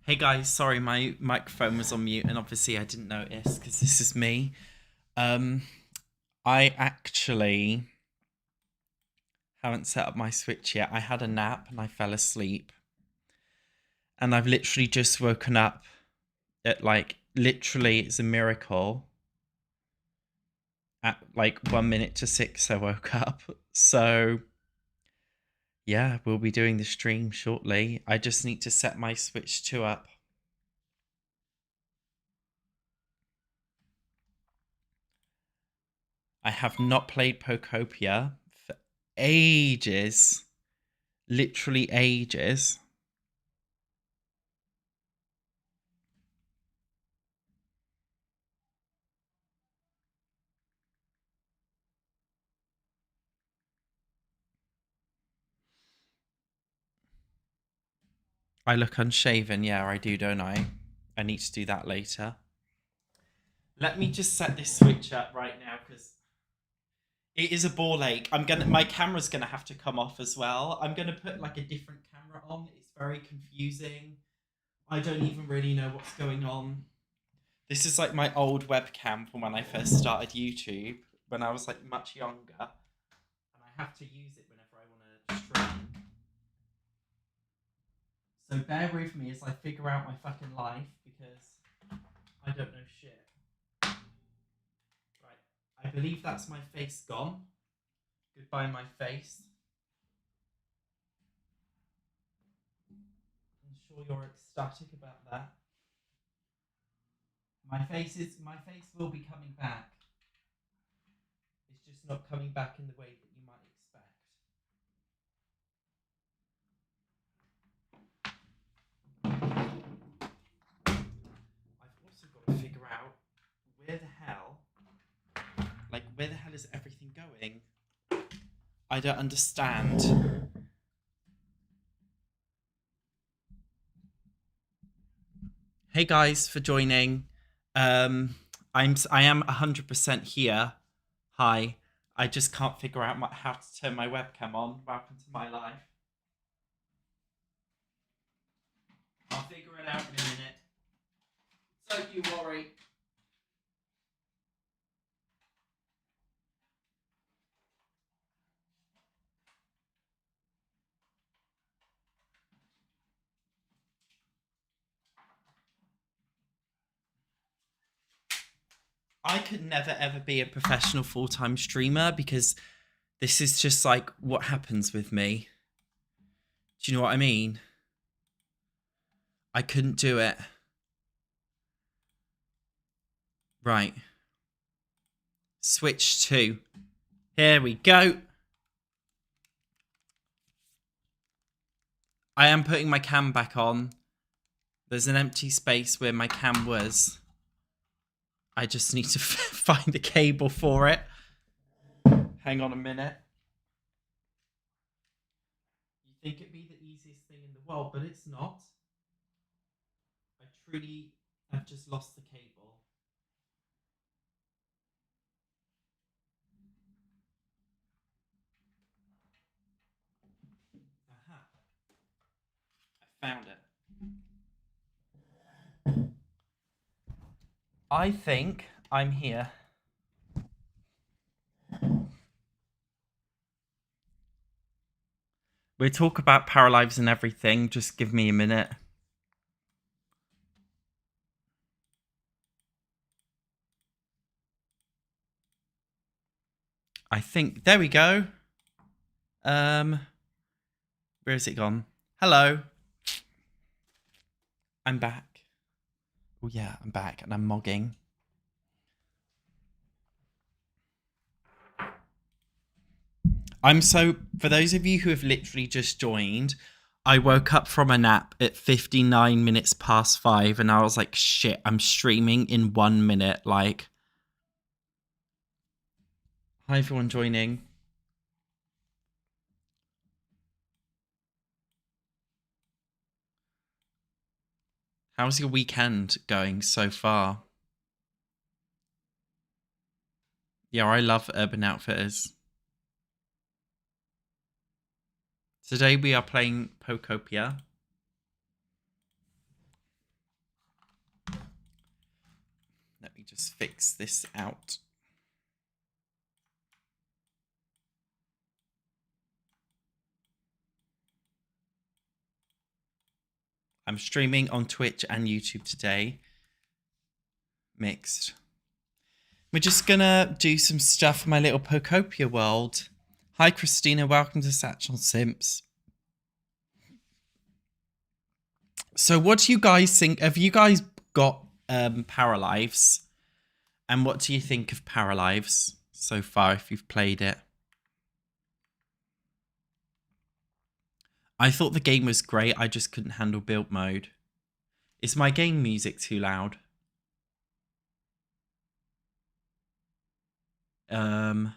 Hey guys, sorry my microphone was on mute and obviously I didn't notice because this is me. Um, I actually haven't set up my Switch yet. I had a nap and I fell asleep. And I've literally just woken up at literally it's a miracle. At 1 minute to 6 I woke up. So yeah, we'll be doing the stream shortly. I just need to set my Switch 2 up. I have not played Pokopia for ages. Literally ages. I look unshaven. Yeah, I do, don't I? I need to do that later. Let me just set this Switch up right now because it is a ball ache. My camera's gonna have to come off as well. I'm gonna put like a different camera on. It's very confusing. I don't even really know what's going on. This is like my old webcam from when I first started YouTube, when I was like much younger. And I have to use it whenever I want to stream. So bear with me as I figure out my fucking life because I don't know shit. Right. I believe that's my face gone. Goodbye, my face. I'm sure you're ecstatic about that. My face will be coming back. It's just not coming back in the way that you might expect. I've also got to figure out where the hell is everything going? I don't understand. Hey guys for joining. I am 100% here. Hi. I just can't figure out how to turn my webcam on. Welcome to my life. I'll figure it out in a minute. Don't you worry. I could never ever be a professional full-time streamer because this is just like what happens with me. Do you know what I mean? I couldn't do it. Right. Switch to. Here we go. I am putting my cam back on. There's an empty space where my cam was. I just need to find the cable for it. Hang on a minute. You think it'd be the easiest thing in the world, but it's not. I truly have just lost the cable. Aha. I found it. I think I'm here. We'll talk about Paralives and everything. Just give me a minute. I think there we go. Where has it gone? Hello. I'm back. Oh yeah, I'm back and I'm mogging. For those of you who have literally just joined, I woke up from a nap at 59 minutes past 5 and I was like, shit, I'm streaming in 1 minute. Like, hi everyone joining. How's your weekend going so far? Yeah, I love Urban Outfitters. Today we are playing Pokopia. just fix this out. I'm streaming on Twitch and YouTube today. Mixed. We're just gonna do some stuff for my little Pokopia world. Hi Christina, welcome to SatchOnSims. So what do you guys think? Have you guys got Paralives? And what do you think of Paralives so far if you've played it? I thought the game was great, I just couldn't handle build mode. Is my game music too loud? Can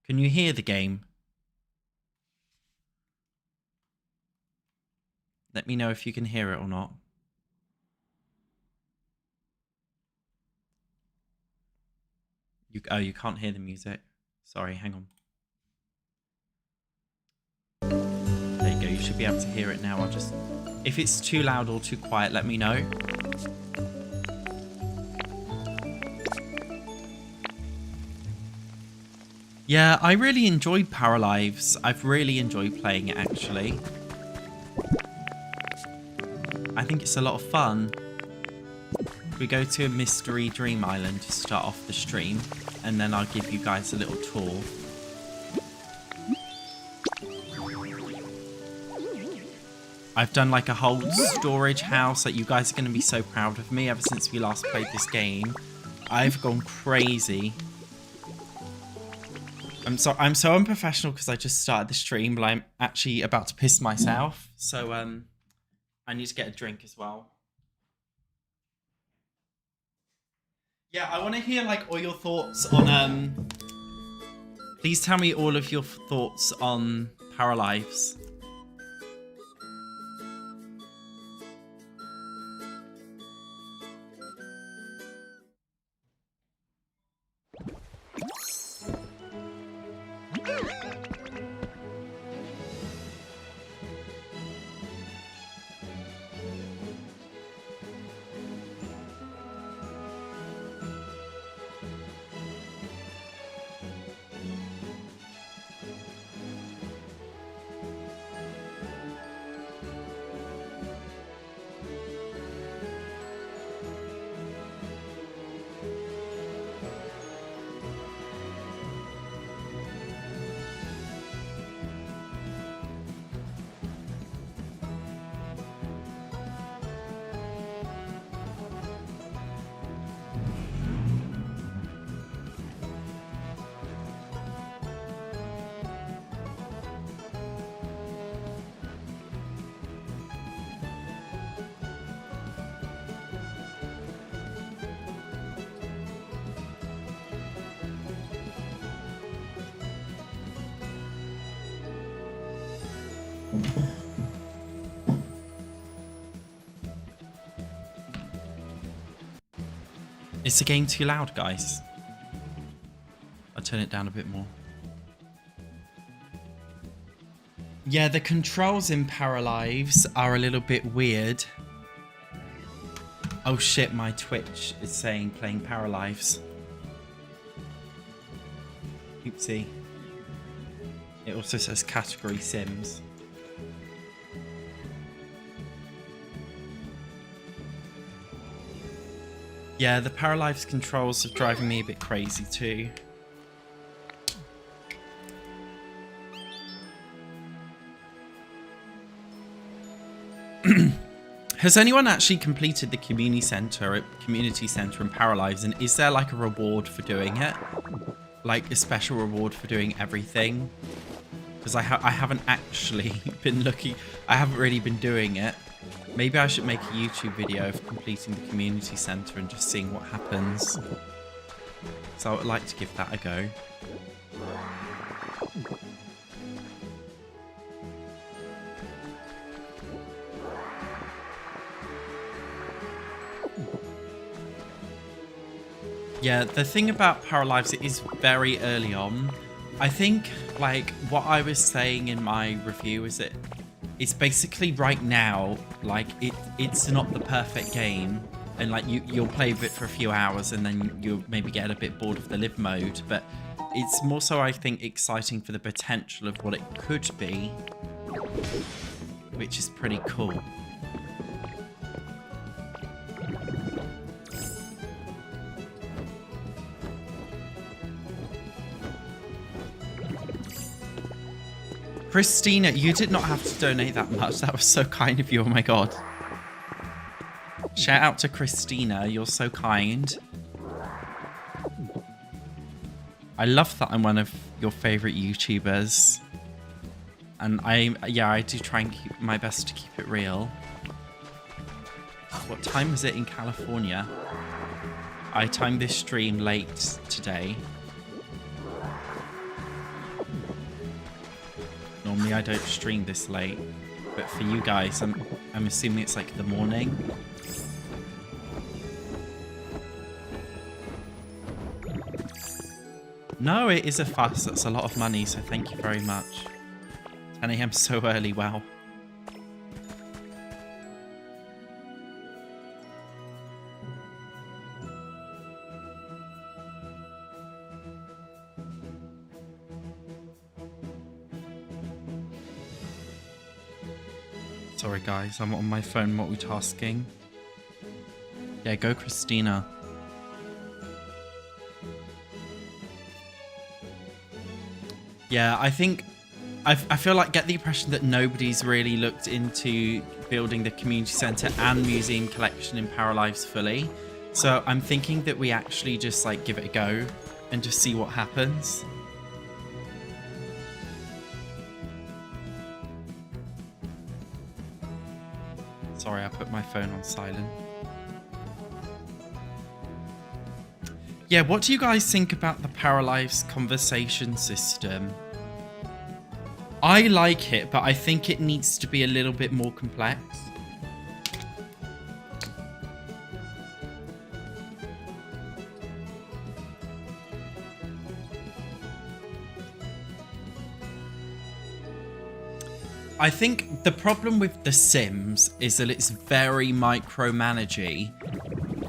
you hear the game? Let me know if you can hear it or not. You can't hear the music. Sorry, hang on. There you go, you should be able to hear it now. If it's too loud or too quiet, let me know. Yeah, I really enjoyed Paralives. I've really enjoyed playing it, actually. I think it's a lot of fun. We go to a mystery dream island to start off the stream, and then I'll give you guys a little tour. I've done like a whole storage house that you guys are going to be so proud of me. Ever since we last played this game, I've gone crazy. I'm so unprofessional because I just started the stream, but I'm actually about to piss myself. So I need to get a drink as well. Yeah, I want to hear like all your thoughts on please tell me all of your thoughts on Paralives. Is the game too loud, guys? I'll turn it down a bit more. Yeah, the controls in Paralives are a little bit weird. Oh shit, my Twitch is saying playing Paralives. Oopsie. It also says category Sims. Yeah, the Paralives controls are driving me a bit crazy too. Has anyone actually completed the community center in Paralives, and is there like a reward for doing it? Like a special reward for doing everything? Because I haven't actually been looking. I haven't really been doing it. Maybe I should make a YouTube video of completing the community center and just seeing what happens. So I would like to give that a go. Yeah, the thing about Paralives, it is very early on. I think, like, what I was saying in my review is that it's basically right now, like, it's not the perfect game. and like you'll play with it for a few hours and then you'll maybe get a bit bored of the live mode, but it's more so, I think, exciting for the potential of what it could be, which is pretty cool. Christina, you did not have to donate that much. That was so kind of you. Oh my god. Shout out to Christina. You're so kind. I love that I'm one of your favorite YouTubers. And I do try and keep my best to keep it real. What time is it in California? I timed this stream late today. Normally I don't stream this late, but for you guys, I'm assuming it's like the morning. No, it is a fuss. That's a lot of money, so thank you very much. 10 AM so early, wow. Sorry guys, I'm on my phone multitasking. Yeah, go Christina. Yeah, I think I feel like get the impression that nobody's really looked into building the community centre and museum collection in Paralives fully. So I'm thinking that we actually just like give it a go and just see what happens. Sorry, I put my phone on silent. Yeah, what do you guys think about the Paralives conversation system? I like it, but I think it needs to be a little bit more complex. I think the problem with The Sims is that it's very micromanagey.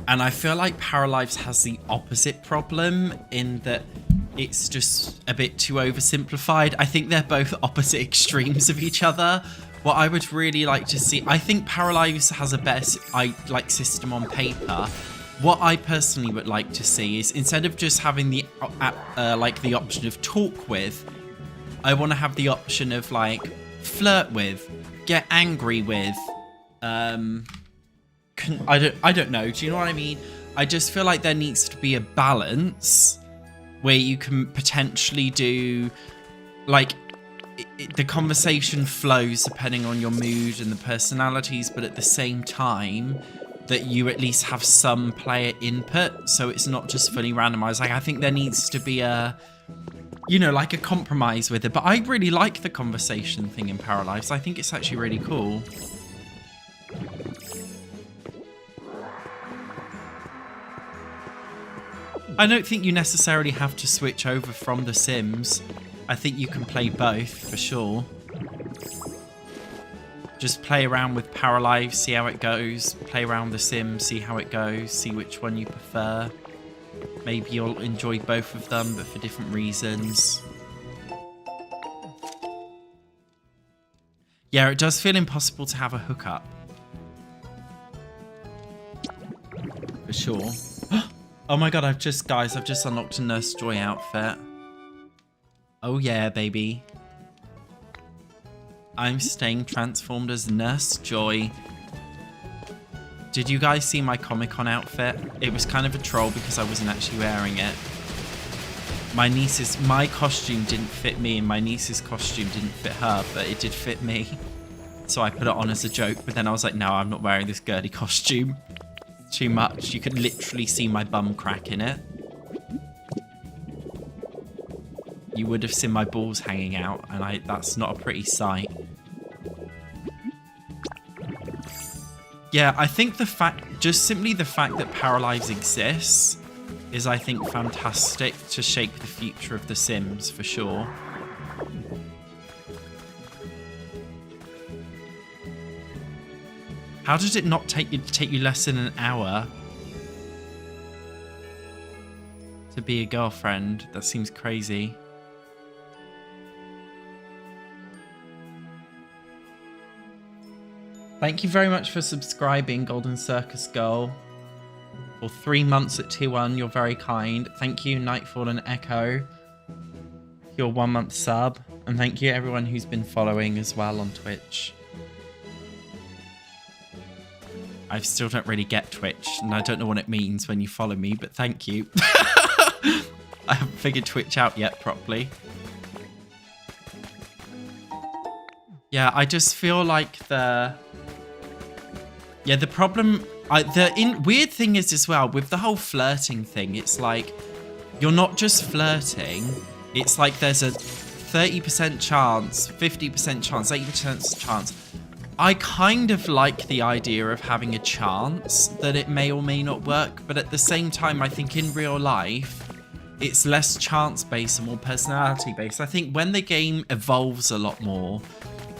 And I feel like Paralives has the opposite problem in that it's just a bit too oversimplified. I think they're both opposite extremes of each other. What I would really like to see, I think Paralives has a better system on paper. What I personally would like to see is instead of just having the the option of talk with, I want to have the option of like flirt with, get angry with, I don't know. Do you know what I mean? I just feel like there needs to be a balance where you can potentially do like the conversation flows depending on your mood and the personalities, but at the same time that you at least have some player input, so it's not just fully randomized. Like I think there needs to be a, you know, like a compromise with it. But I really like the conversation thing in Paralives. I think it's actually really cool. I don't think you necessarily have to switch over from The Sims. I think you can play both, for sure. Just play around with Paralives, see how it goes. Play around The Sims, see how it goes. See which one you prefer. Maybe you'll enjoy both of them, but for different reasons. Yeah, it does feel impossible to have a hookup. For sure. Oh my god, I've just unlocked a Nurse Joy outfit. Oh yeah, baby. I'm staying transformed as Nurse Joy. Did you guys see my Comic-Con outfit? It was kind of a troll because I wasn't actually wearing it. My costume didn't fit me and my niece's costume didn't fit her, but it did fit me. So I put it on as a joke, but then I was like, no, I'm not wearing this girly costume. Too much. You could literally see my bum crack in it. You would have seen my balls hanging out, and that's not a pretty sight. Yeah, I think simply the fact that Paralives exists is, I think, fantastic to shape the future of The Sims, for sure. How did it not take you less than an hour to be a girlfriend? That seems crazy. Thank you very much for subscribing, Golden Circus Girl. For 3 months at tier 1, you're very kind. Thank you, Nightfall and Echo, for your 1 month sub. And thank you everyone who's been following as well on Twitch. I still don't really get Twitch, and I don't know what it means when you follow me, but thank you. I haven't figured Twitch out yet properly. Yeah, I just feel like the problem... weird thing is as well, with the whole flirting thing, it's like, you're not just flirting, it's like there's a 30% chance, 50% chance, 80% chance. I kind of like the idea of having a chance that it may or may not work, but at the same time, I think in real life, it's less chance-based and more personality-based. I think when the game evolves a lot more,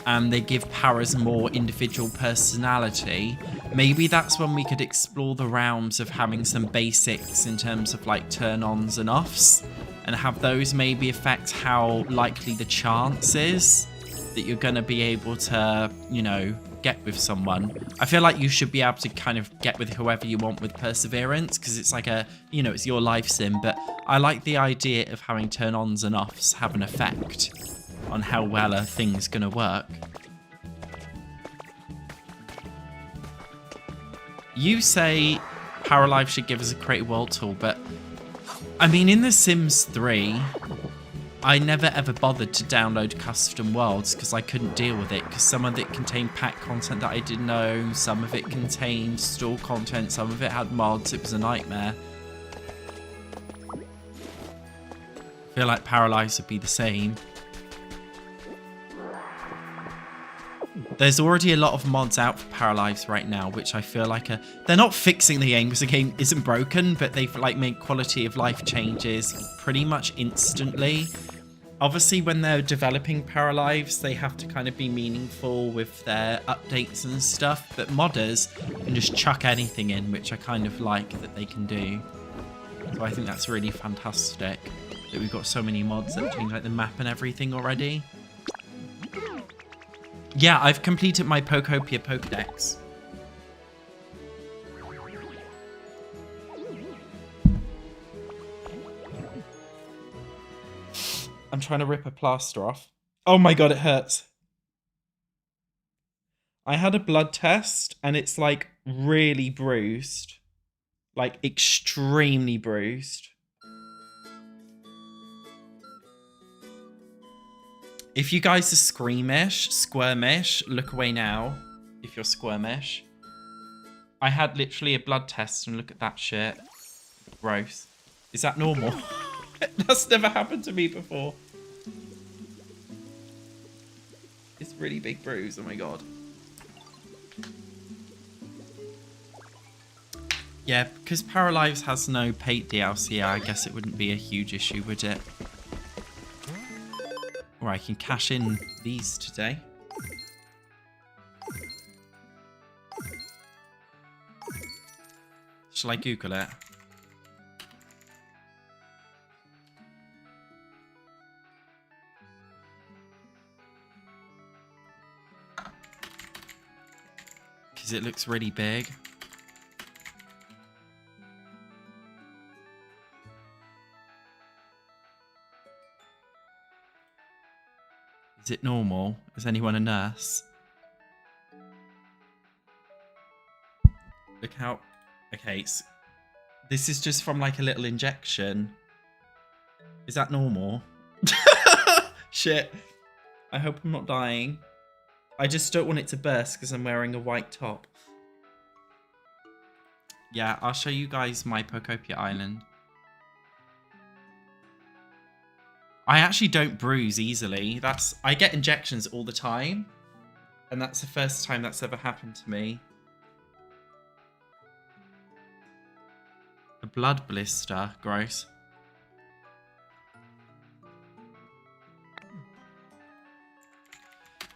and they give powers more individual personality, maybe that's when we could explore the realms of having some basics in terms of like turn-ons and offs, and have those maybe affect how likely the chance is that you're going to be able to, you know, get with someone. I feel like you should be able to kind of get with whoever you want with perseverance, because it's like a, you know, it's your life sim, but I like the idea of having turn-ons and offs have an effect on how well a thing's gonna work. You say Paralive should give us a creative world tool, but I mean, in The Sims 3, I never ever bothered to download custom worlds because I couldn't deal with it, because some of it contained pack content that I didn't know, some of it contained store content, some of it had mods. It was a nightmare. I feel like Paralives would be the same. There's already a lot of mods out for Paralives right now, which I feel like they're not fixing the game because the game isn't broken, but they've like made quality of life changes pretty much instantly. Obviously, when they're developing Paralives, they have to kind of be meaningful with their updates and stuff, but modders can just chuck anything in, which I kind of like that they can do. So I think that's really fantastic that we've got so many mods that change like the map and everything already. Yeah, I've completed my Pokopia Pokedex. I'm trying to rip a plaster off. Oh my god, it hurts. I had a blood test and it's like really bruised. Like extremely bruised. If you guys are squirmish, look away now. If you're squirmish. I had literally a blood test and look at that shit. Gross. Is that normal? That's never happened to me before. It's a really big bruise, oh my god. Yeah, because Paralives has no paid DLC, I guess it wouldn't be a huge issue, would it? Or I can cash in these today. Shall I Google it? Because it looks really big. Is it normal? Is anyone a nurse? Look how... Okay, this is just from like a little injection. Is that normal? Shit. I hope I'm not dying. I just don't want it to burst because I'm wearing a white top. Yeah, I'll show you guys my Pokopia Island. I actually don't bruise easily. I get injections all the time. And that's the first time that's ever happened to me. A blood blister. Gross.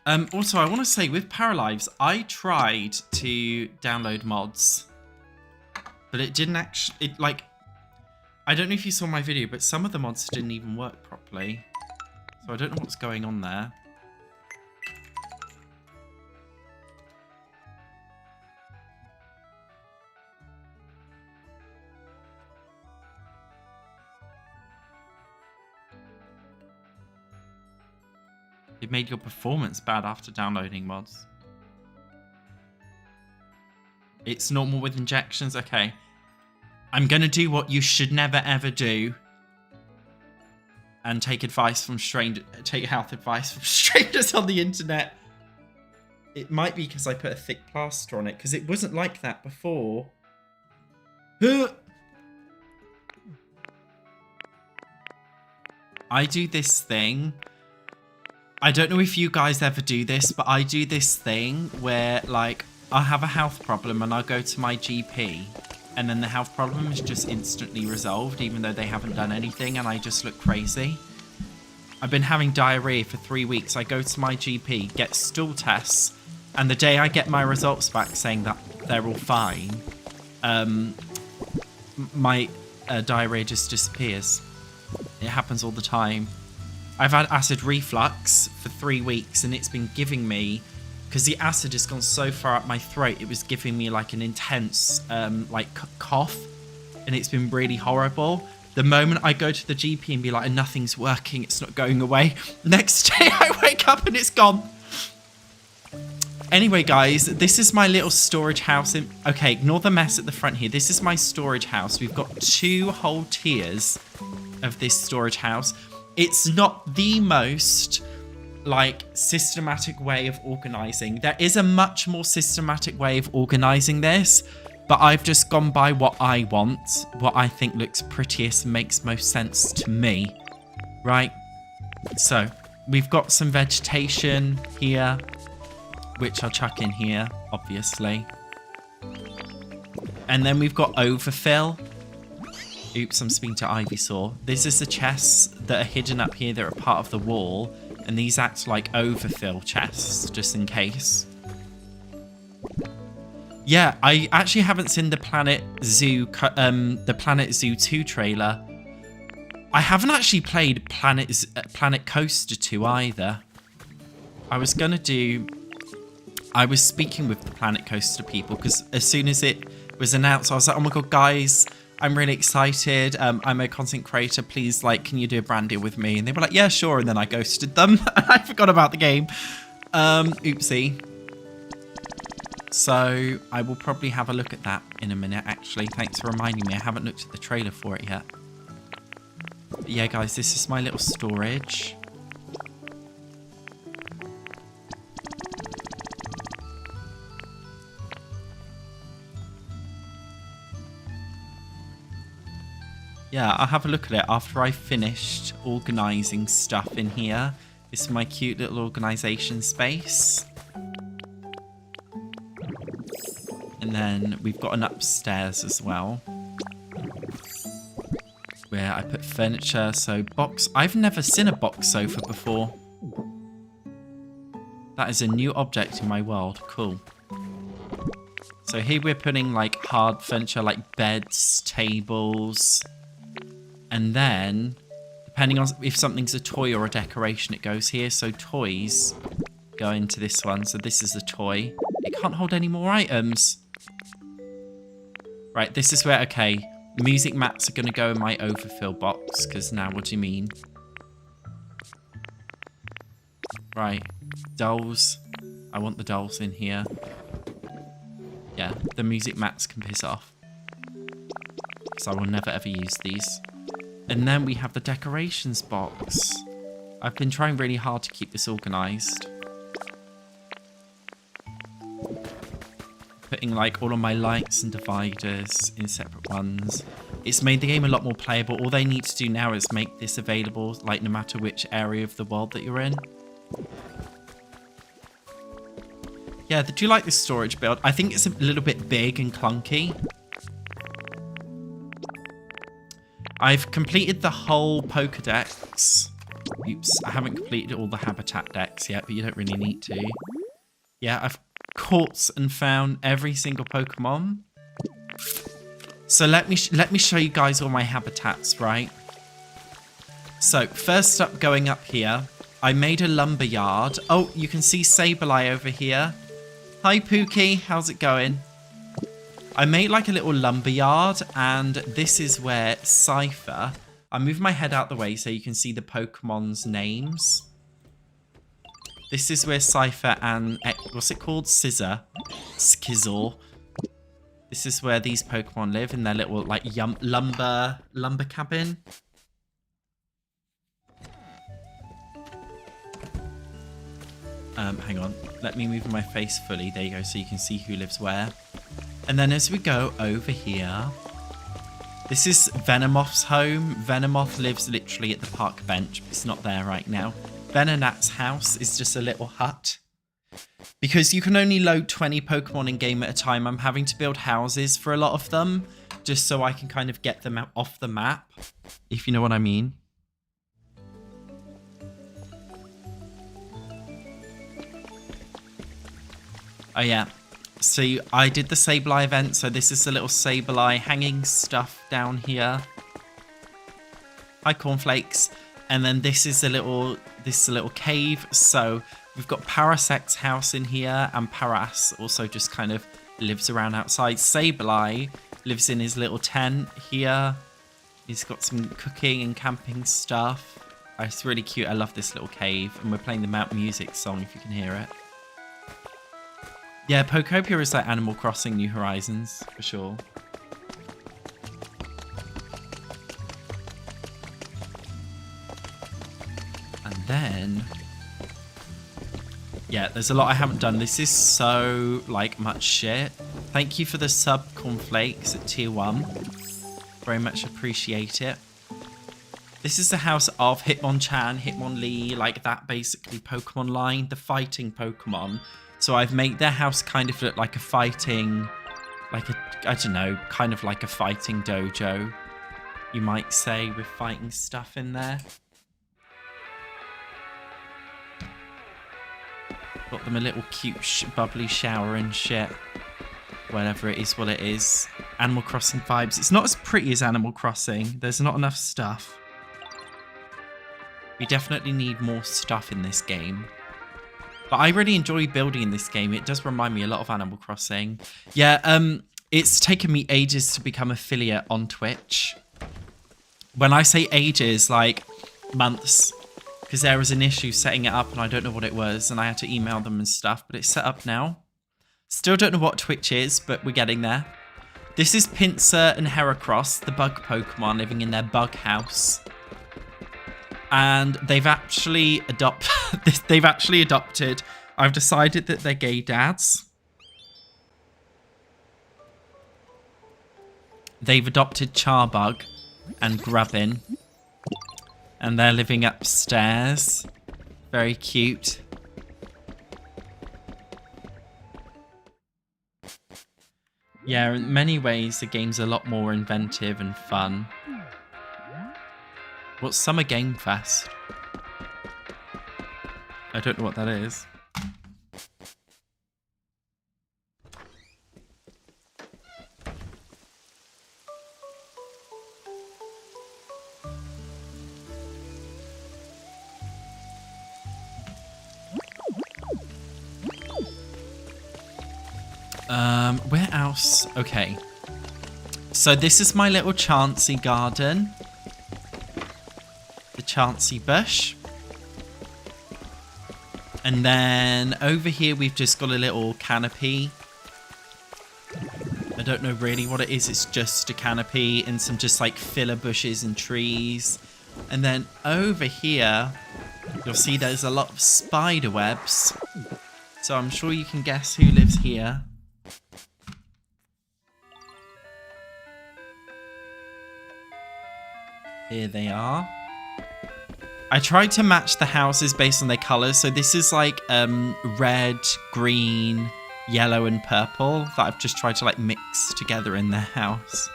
Also, I want to say with Paralives, I tried to download mods, but it didn't actually. I don't know if you saw my video, but some of the mods didn't even work properly. So I don't know what's going on there. It made your performance bad after downloading mods. It's normal with injections? Okay. I'm going to do what you should never ever do. And take advice from take health advice from strangers on the internet. It might be because I put a thick plaster on it, because it wasn't like that before. I do this thing. I don't know if you guys ever do this, but I do this thing where, like, I have a health problem and I'll go to my GP, and then the health problem is just instantly resolved, even though they haven't done anything, and I just look crazy. I've been having diarrhea for 3 weeks. I go to my GP, get stool tests, and the day I get my results back saying that they're all fine, my diarrhea just disappears. It happens all the time. I've had acid reflux for 3 weeks, and it's been giving me, because the acid has gone so far up my throat, it was giving me like an intense cough, and it's been really horrible. The moment I go to the GP and be like, nothing's working, it's not going away, next day I wake up and it's gone. Anyway, guys, this is my little storage house. Okay, ignore the mess at the front here. This is my storage house. We've got 2 whole tiers of this storage house. It's not the most, like, systematic way of organizing. There is a much more systematic way of organizing this, but I've just gone by what I want, what I think looks prettiest, makes most sense to me, right? So, we've got some vegetation here, which I'll chuck in here, obviously. And then we've got overfill. Oops, I'm speaking to Ivysaur. This is the chests that are hidden up here that are part of the wall, and these act like overfill chests, just in case. Yeah, I actually haven't seen the Planet Zoo 2 trailer. I haven't actually played Planet Coaster 2 either. I was speaking with the Planet Coaster people, because as soon as it was announced, I was like, oh my god, guys, I'm really excited. I'm a content creator. Please, like, can you do a brand deal with me? And they were like, yeah, sure. And then I ghosted them. I forgot about the game. Oopsie. So I will probably have a look at that in a minute, actually. Thanks for reminding me. I haven't looked at the trailer for it yet. But yeah, guys, this is my little storage. Yeah, I'll have a look at it after I've finished organising stuff in here. This is my cute little organisation space. And then we've got an upstairs as well, where I put furniture. So box, I've never seen a box sofa before. That is a new object in my world. Cool. So here we're putting like hard furniture, like beds, tables. And then, depending on if something's a toy or a decoration, it goes here. So toys go into this one. So this is a toy. It can't hold any more items. Right, this is where, okay, music mats are going to go in my overfill box. Because now, what do you mean? Right, dolls. I want the dolls in here. Yeah, the music mats can piss off. Because I will never ever use these. And then we have the decorations box. I've been trying really hard to keep this organised. Putting like all of my lights and dividers in separate ones. It's made the game a lot more playable. All they need to do now is make this available, like, no matter which area of the world that you're in. Yeah, do you like this storage build? I think it's a little bit big and clunky. I've completed the whole Pokedex. Oops, I haven't completed all the habitat decks yet, but you don't really need to. Yeah, I've caught and found every single Pokemon. So let me show you guys all my habitats, right? So first up, going up here, I made a lumber yard. Oh, you can see Sableye over here. Hi, Pookie. How's it going? I made like a little lumber yard, and this is where Cypher... I move my head out the way so you can see the Pokemon's names. This is where Cypher and... what's it called? Skizzle. This is where these Pokemon live in their little like lumber cabin. Hang on. Let me move my face fully. There you go, so you can see who lives where. And then as we go over here... This is Venomoth's home. Venomoth lives literally at the park bench. It's not there right now. Venonat's house is just a little hut. Because you can only load 20 Pokemon in game at a time, I'm having to build houses for a lot of them. Just so I can kind of get them out off the map. If you know what I mean. Oh yeah. So I did the Sableye event, so this is the little Sableye hanging stuff down here. Hi, Cornflakes. And then this is a little cave. So we've got Parasec's house in here, and Paras also just kind of lives around outside. Sableye lives in his little tent here. He's got some cooking and camping stuff. It's really cute. I love this little cave, and we're playing the Mount Music song if you can hear it. Yeah, Pokopia is like Animal Crossing New Horizons, for sure. And then... yeah, there's a lot I haven't done. This is so, like, much shit. Thank you for the sub Cornflakes at tier 1. Very much appreciate it. This is the house of Hitmonchan, Hitmonlee, like that basically Pokemon line. The fighting Pokemon. So I've made their house kind of look like a fighting, I don't know, kind of like a fighting dojo, you might say, with fighting stuff in there. Got them a little cute bubbly shower and shit. Whatever it is, what it is. Animal Crossing vibes. It's not as pretty as Animal Crossing. There's not enough stuff. We definitely need more stuff in this game. But I really enjoy building in this game. It does remind me a lot of Animal Crossing. Yeah, it's taken me ages to become affiliate on Twitch. When I say ages, like months. Because there was an issue setting it up and I don't know what it was. And I had to email them and stuff. But it's set up now. Still don't know what Twitch is, but we're getting there. This is Pinsir and Heracross, the bug Pokemon living in their bug house. And they've actually adopted. I've decided that they're gay dads. They've adopted Charbug and Grubbin. And they're living upstairs. Very cute. Yeah, in many ways the game's a lot more inventive and fun. What's Summer Game Fest? I don't know what that is. Where else? Okay. So this is my little Chansey garden. The Chansey bush. And then over here we've just got a little canopy. I don't know really what it is. It's just a canopy and some just like filler bushes and trees. And then over here, you'll see there's a lot of spider webs. So I'm sure you can guess who lives here. Here they are. I tried to match the houses based on their colours. So this is like red, green, yellow and purple that I've just tried to like mix together in their house.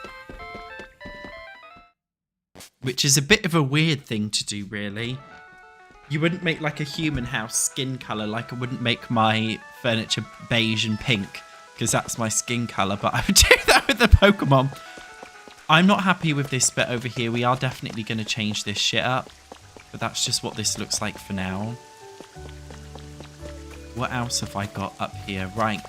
Which is a bit of a weird thing to do, really. You wouldn't make like a human house skin color, like I wouldn't make my furniture beige and pink, because that's my skin color, but I would do that with the Pokemon. I'm not happy with this bit over here. We are definitely going to change this shit up, but that's just what this looks like for now. What else have I got up here? Right,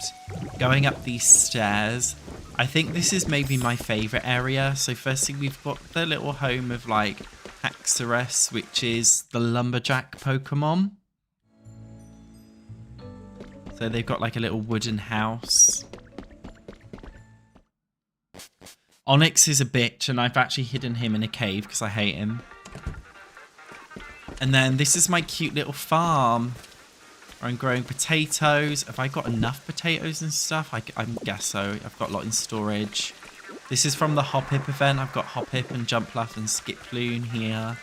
going up these stairs. I think this is maybe my favorite area. So firstly, we've got the little home of like Haxorus, which is the lumberjack Pokemon. So they've got like a little wooden house. Onyx is a bitch, and I've actually hidden him in a cave because I hate him. And then this is my cute little farm. I'm growing potatoes. Have I got enough potatoes and stuff? I guess so. I've got a lot in storage. This is from the Hoppip event. I've got Hoppip and Jumpluff and Skiploon here,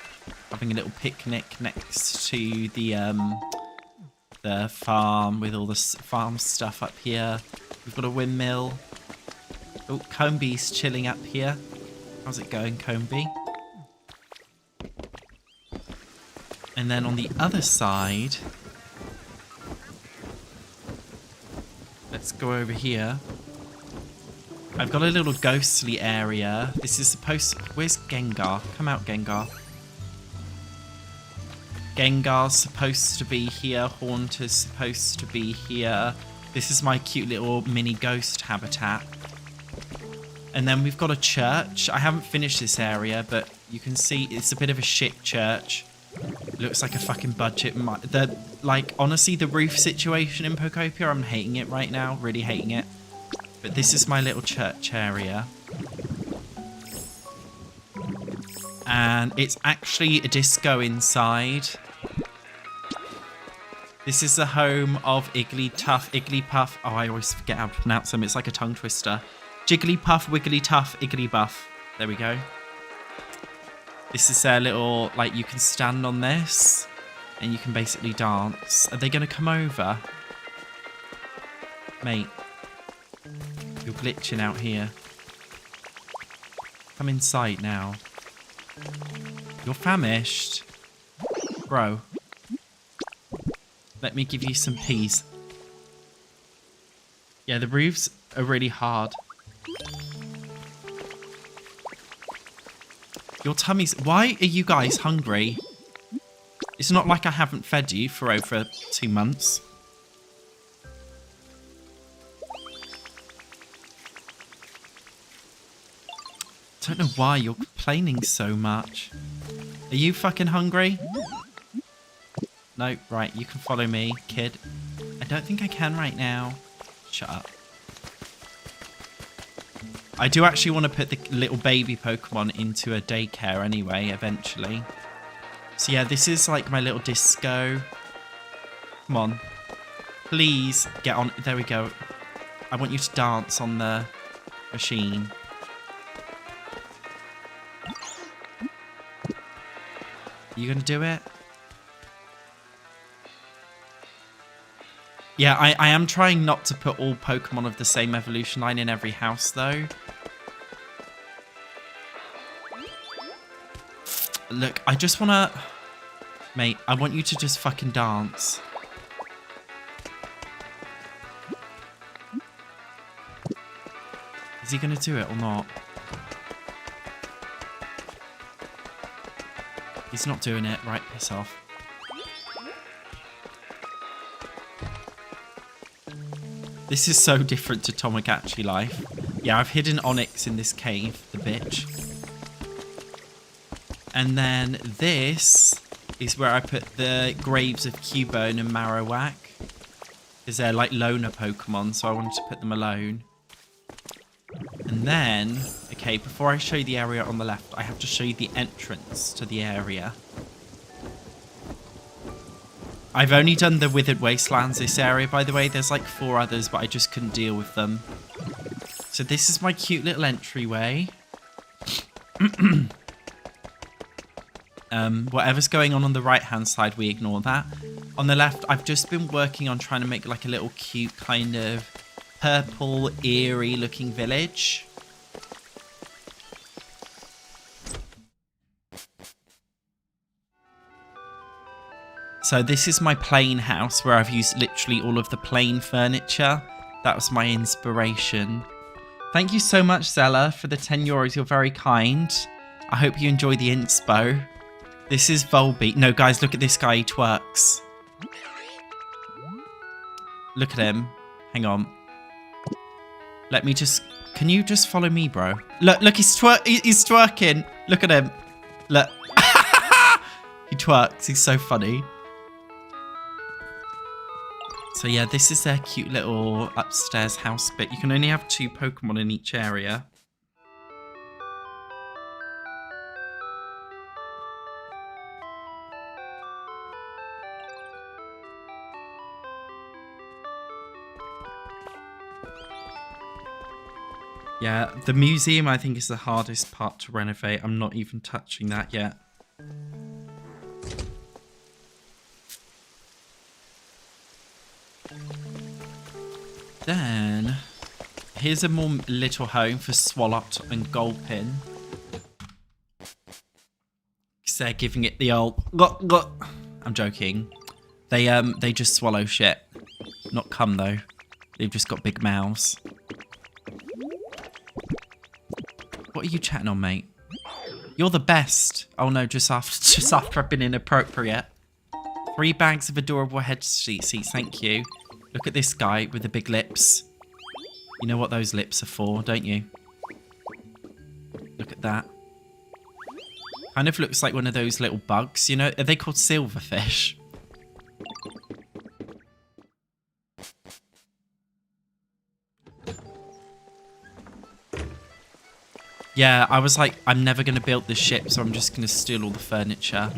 having a little picnic next to the farm with all the farm stuff up here. We've got a windmill. Oh, Comby's chilling up here. How's it going, Comby? And then on the other side, let's go over here. I've got a little ghostly area. This is supposed to... Where's Gengar? Come out, Gengar. Gengar's supposed to be here. Haunter's supposed to be here. This is my cute little mini ghost habitat. And then we've got a church. I haven't finished this area, but you can see it's a bit of a shit church. It looks like a fucking budget. Like, honestly, the roof situation in Pokopia, I'm hating it right now. Really hating it. But this is my little church area. And it's actually a disco inside. This is the home of Igglypuff. Oh, I always forget how to pronounce them. It's like a tongue twister. Jigglypuff, Wigglytuff, Igglybuff. There we go. This is their little, like, you can stand on this and you can basically dance. Are they going to come over? Mate, you're glitching out here. Come inside now. You're famished. Bro. Let me give you some peas. Yeah, the roofs are really hard. Your tummies... Why are you guys hungry? It's not like I haven't fed you for over 2 months. Don't know why you're complaining so much. Are you fucking hungry? No, right, you can follow me, kid. I don't think I can right now. Shut up. I do actually want to put the little baby Pokemon into a daycare anyway, eventually. So yeah, this is like my little disco. Come on. Please get on. There we go. I want you to dance on the machine. You gonna do it? Yeah, I am trying not to put all Pokemon of the same evolution line in every house, though. Look, I just want to... Mate, I want you to just fucking dance. Is he going to do it or not? He's not doing it. Right, piss off. This is so different to Tamagotchi life. Yeah, I've hidden Onyx in this cave, the bitch. And then this is where I put the graves of Cubone and Marowak. Because they're like loner Pokemon, so I wanted to put them alone. And then, okay, before I show you the area on the left, I have to show you the entrance to the area. I've only done the Withered Wastelands this area, by the way. There's like 4 others, but I just couldn't deal with them. So this is my cute little entryway. Whatever's going on the right-hand side, we ignore that. On the left, I've just been working on trying to make like a little cute kind of purple, eerie-looking village. So this is my plain house where I've used literally all of the plain furniture. That was my inspiration. Thank you so much, Zella, for the 10 euros. You're very kind. I hope you enjoy the inspo. This is Volbeat. No, guys, look at this guy. He twerks. Look at him. Hang on. Let me just... Can you just follow me, bro? Look, he's twerking. Look at him. Look. He twerks. He's so funny. So yeah, this is their cute little upstairs house bit. You can only have 2 Pokemon in each area. Yeah, the museum I think is the hardest part to renovate. I'm not even touching that yet. Then, here's a more little home for Swalot and Gulpin. Because they're giving it the old... I'm joking. They just swallow shit. Not cum, though. They've just got big mouths. What are you chatting on, mate? You're the best. Oh, no, just after I've been inappropriate. 3 bags of adorable head seats, thank you. Look at this guy with the big lips. You know what those lips are for, don't you? Look at that. Kind of looks like one of those little bugs, you know? Are they called silverfish? Yeah, I was like, I'm never going to build this ship, so I'm just going to steal all the furniture.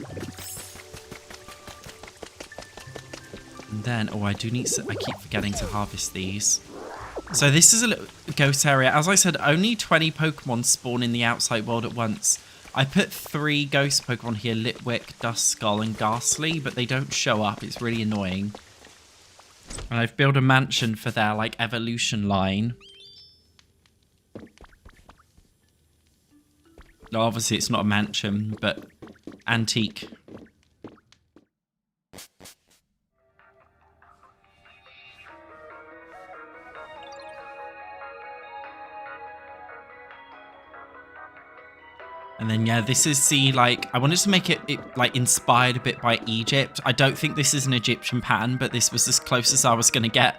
And then, oh, I do need to, I keep forgetting to harvest these. So this is a little ghost area. As I said, only 20 Pokemon spawn in the outside world at once. I put 3 ghost Pokemon here, Litwick, Duskull, and Ghastly, but they don't show up. It's really annoying. And I've built a mansion for their, like, evolution line. No, obviously it's not a mansion, but antique. And then, yeah, this is the, like, I wanted to make it, like, inspired a bit by Egypt. I don't think this is an Egyptian pattern, but this was as close as I was going to get.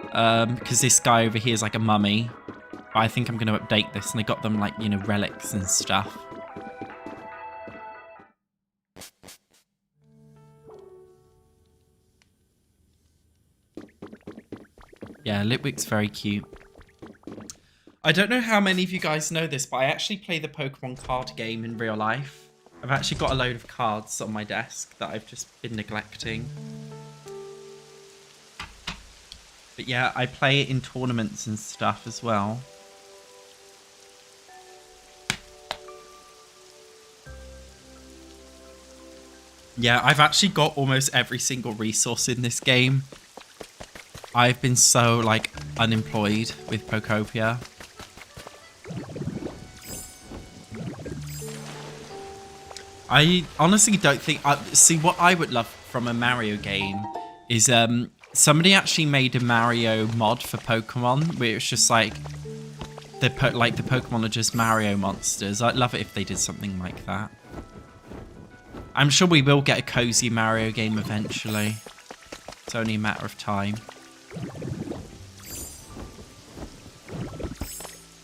Because this guy over here is like a mummy. But I think I'm going to update this, and they got them, like, you know, relics and stuff. Yeah, Litwick's very cute. I don't know how many of you guys know this, but I actually play the Pokemon card game in real life. I've actually got a load of cards on my desk that I've just been neglecting. But yeah, I play it in tournaments and stuff as well. Yeah, I've actually got almost every single resource in this game. I've been so, like, unemployed with Pokopia. I honestly don't think... see, what I would love from a Mario game is somebody actually made a Mario mod for Pokemon where it's just like the Pokemon are just Mario monsters. I'd love it if they did something like that. I'm sure we will get a cozy Mario game eventually. It's only a matter of time.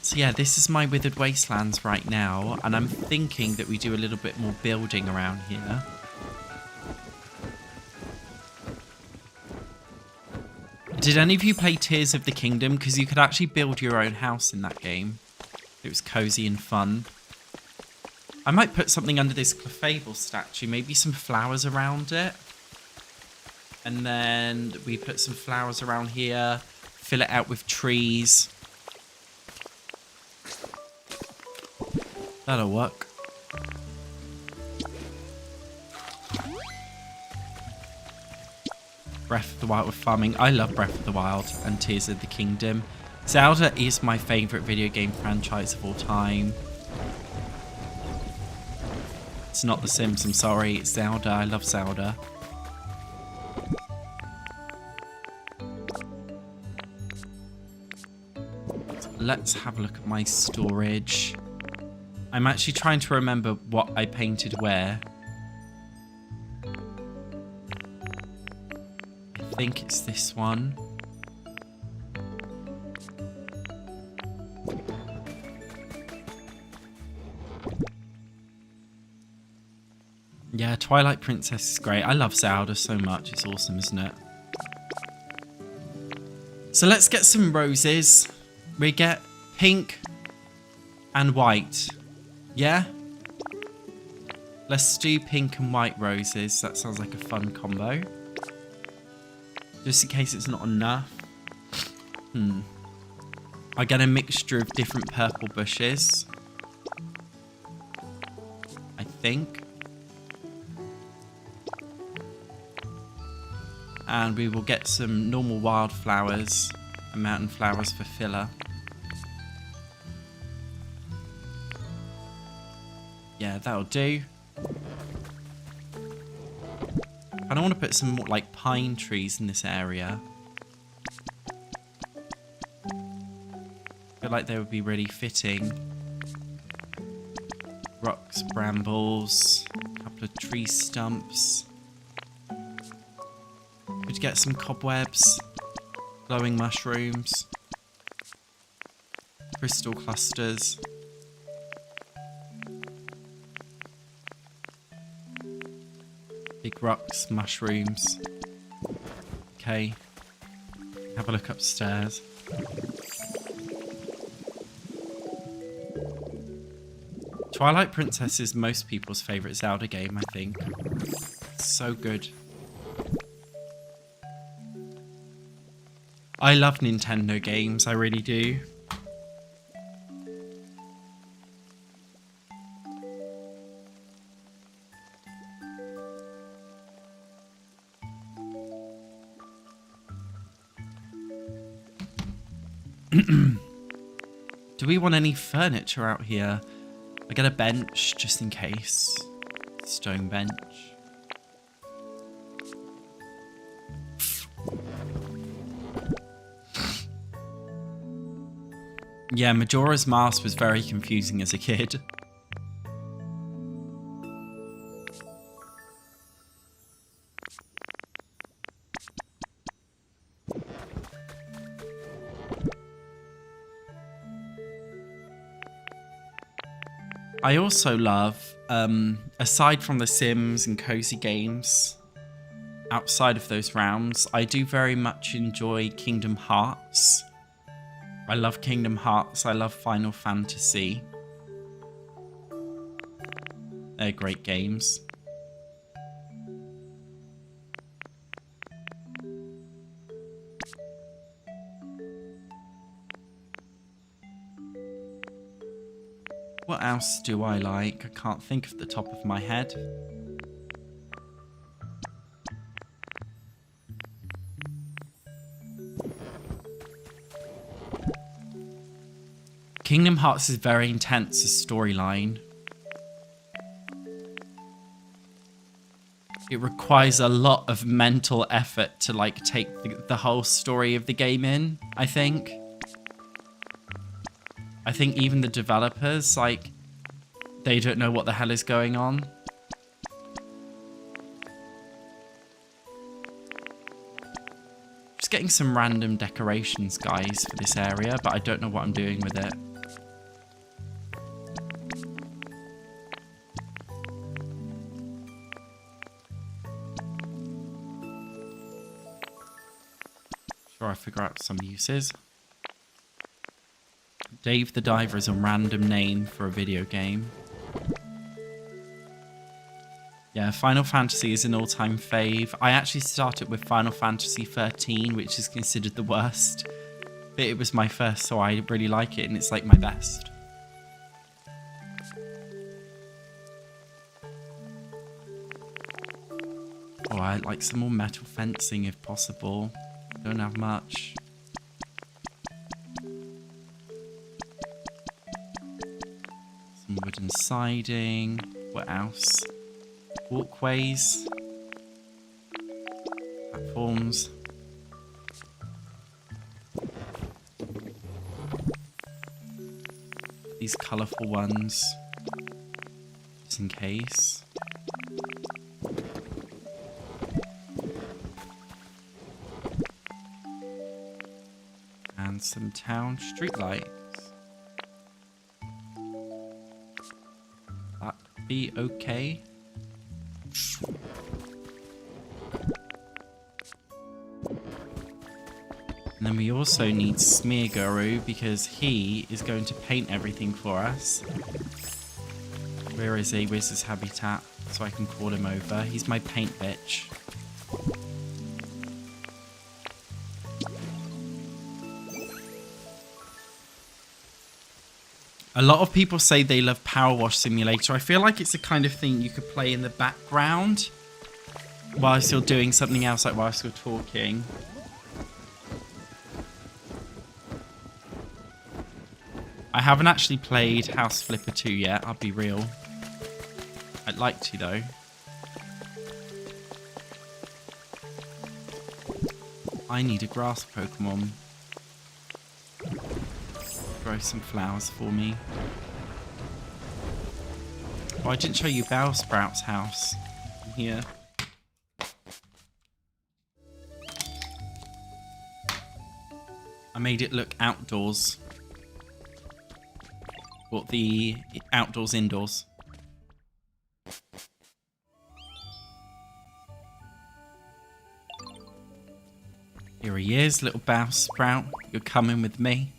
So yeah, this is my Withered Wastelands right now, and I'm thinking that we do a little bit more building around here. Did any of you play Tears of the Kingdom? Because you could actually build your own house in that game. It was cozy and fun. I might put something under this Clefable statue, maybe some flowers around it. And then we put some flowers around here, fill it out with trees. That'll work. Breath of the Wild with farming. I love Breath of the Wild and Tears of the Kingdom. Zelda is my favourite video game franchise of all time. It's not The Sims, I'm sorry. It's Zelda. I love Zelda. So let's have a look at my storage. I'm actually trying to remember what I painted where. I think it's this one. Yeah, Twilight Princess is great. I love Zelda so much. It's awesome, isn't it? So let's get some roses. We get pink and white. Yeah? Let's do pink and white roses. That sounds like a fun combo. Just in case it's not enough. I get a mixture of different purple bushes. I think. And we will get some normal wildflowers and mountain flowers for filler. Yeah, that'll do. I don't want to put some more, like, pine trees in this area. I feel like they would be really fitting. Rocks, brambles, a couple of tree stumps. Could get some cobwebs, glowing mushrooms, crystal clusters. Big rocks, mushrooms. Okay. Have a look upstairs. Twilight Princess is most people's favourite Zelda game, I think. It's so good. I love Nintendo games, I really do. Do we want any furniture out here? I get a bench just in case. Stone bench. Yeah, Majora's Mask was very confusing as a kid. I also love, aside from The Sims and cozy games, outside of those realms, I do very much enjoy Kingdom Hearts. I love Kingdom Hearts, I love Final Fantasy. They're great games. What else do I like? I can't think of the top of my head. Kingdom Hearts is very intense as storyline. It requires a lot of mental effort to like take the whole story of the game in, I think. I think even the developers, like, they don't know what the hell is going on. Just getting some random decorations, guys, for this area, but I don't know what I'm doing with it. Sure, I figure out some uses. Dave the Diver is a random name for a video game. Yeah, Final Fantasy is an all-time fave. I actually started with Final Fantasy 13, which is considered the worst. But it was my first, so I really like it, and it's like my best. Oh, I'd like some more metal fencing if possible. Don't have much. Some wooden siding. What else? Walkways. Platforms. These colourful ones. Just in case. And some town streetlights. That'd be okay. And then we also need Smear Guru because he is going to paint everything for us. Where is he? Where's his habitat? So I can call him over. He's my paint bitch. A lot of people say they love Power Wash Simulator. I feel like it's the kind of thing you could play in the background whilst you're doing something else, like whilst you're talking. I haven't actually played House Flipper 2 yet, I'll be real. I'd like to though. I need a grass Pokemon. Grow some flowers for me. Oh, I didn't show you Bellsprout's house. Here. I made it look outdoors. What, the outdoors indoors? Here he is, little Bellsprout. You're coming with me.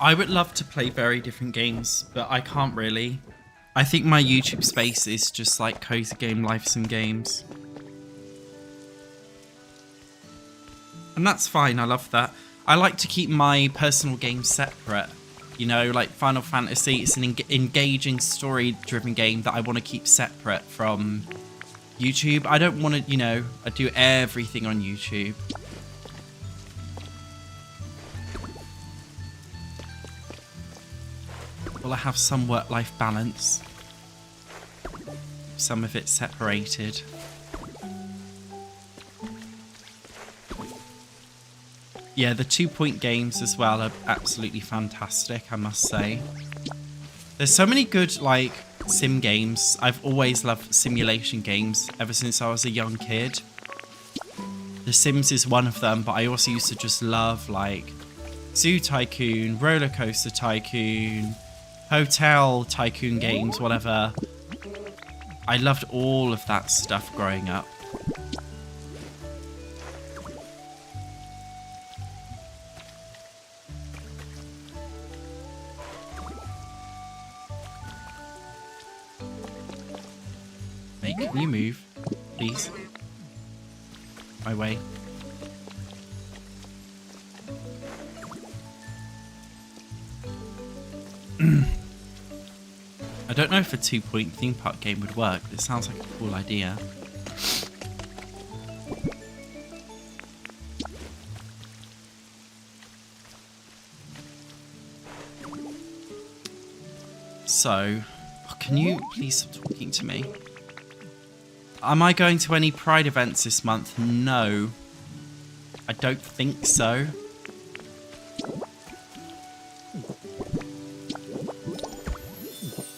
I would love to play very different games, but I can't really. I think my YouTube space is just like Cozy Game Life Sim Games. And that's fine, I love that. I like to keep my personal games separate. You know, like Final Fantasy, it's an engaging story-driven game that I want to keep separate from YouTube. I don't want to, you know, I do everything on YouTube. Well, I have some work-life balance. Some of it separated. Yeah, the 2-point games as well are absolutely fantastic, I must say. There's so many good, like, sim games. I've always loved simulation games ever since I was a young kid. The Sims is one of them, but I also used to just love, like, Zoo Tycoon, Roller Coaster Tycoon, Hotel Tycoon games, whatever. I loved all of that stuff growing up. Mate, can you move, please? My way. I don't know if a 2-point theme park game would work, but it sounds like a cool idea. So, can you please stop talking to me? Am I going to any Pride events this month? No. I don't think so.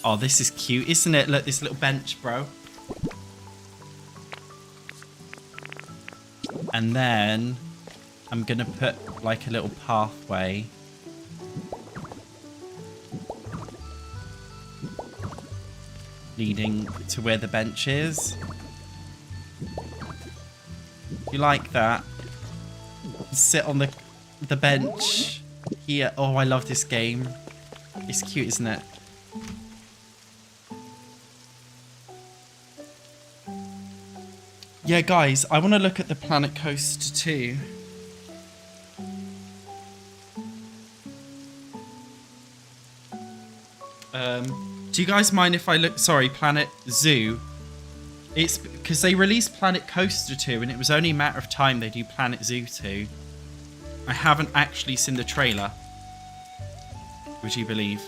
Oh, this is cute, isn't it? Look, this little bench, bro. And then I'm going to put like a little pathway. Leading to where the bench is. You like that? Sit on the bench here. Oh, I love this game. It's cute, isn't it? Yeah, guys, I want to look at the Planet Coaster too. Do you guys mind if I look... Sorry, Planet Zoo. It's because they released Planet Coaster 2 and it was only a matter of time they do Planet Zoo 2. I haven't actually seen the trailer. Would you believe?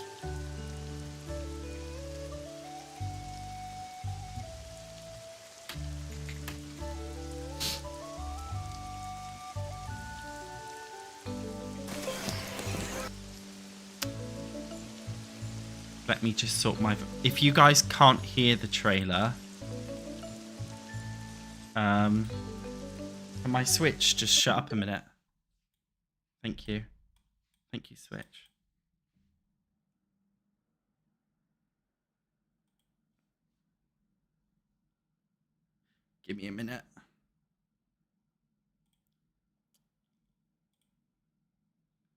Let me just sort my... If you guys can't hear the trailer... Can my Switch just shut up a minute? Thank you. Thank you, Switch. Give me a minute.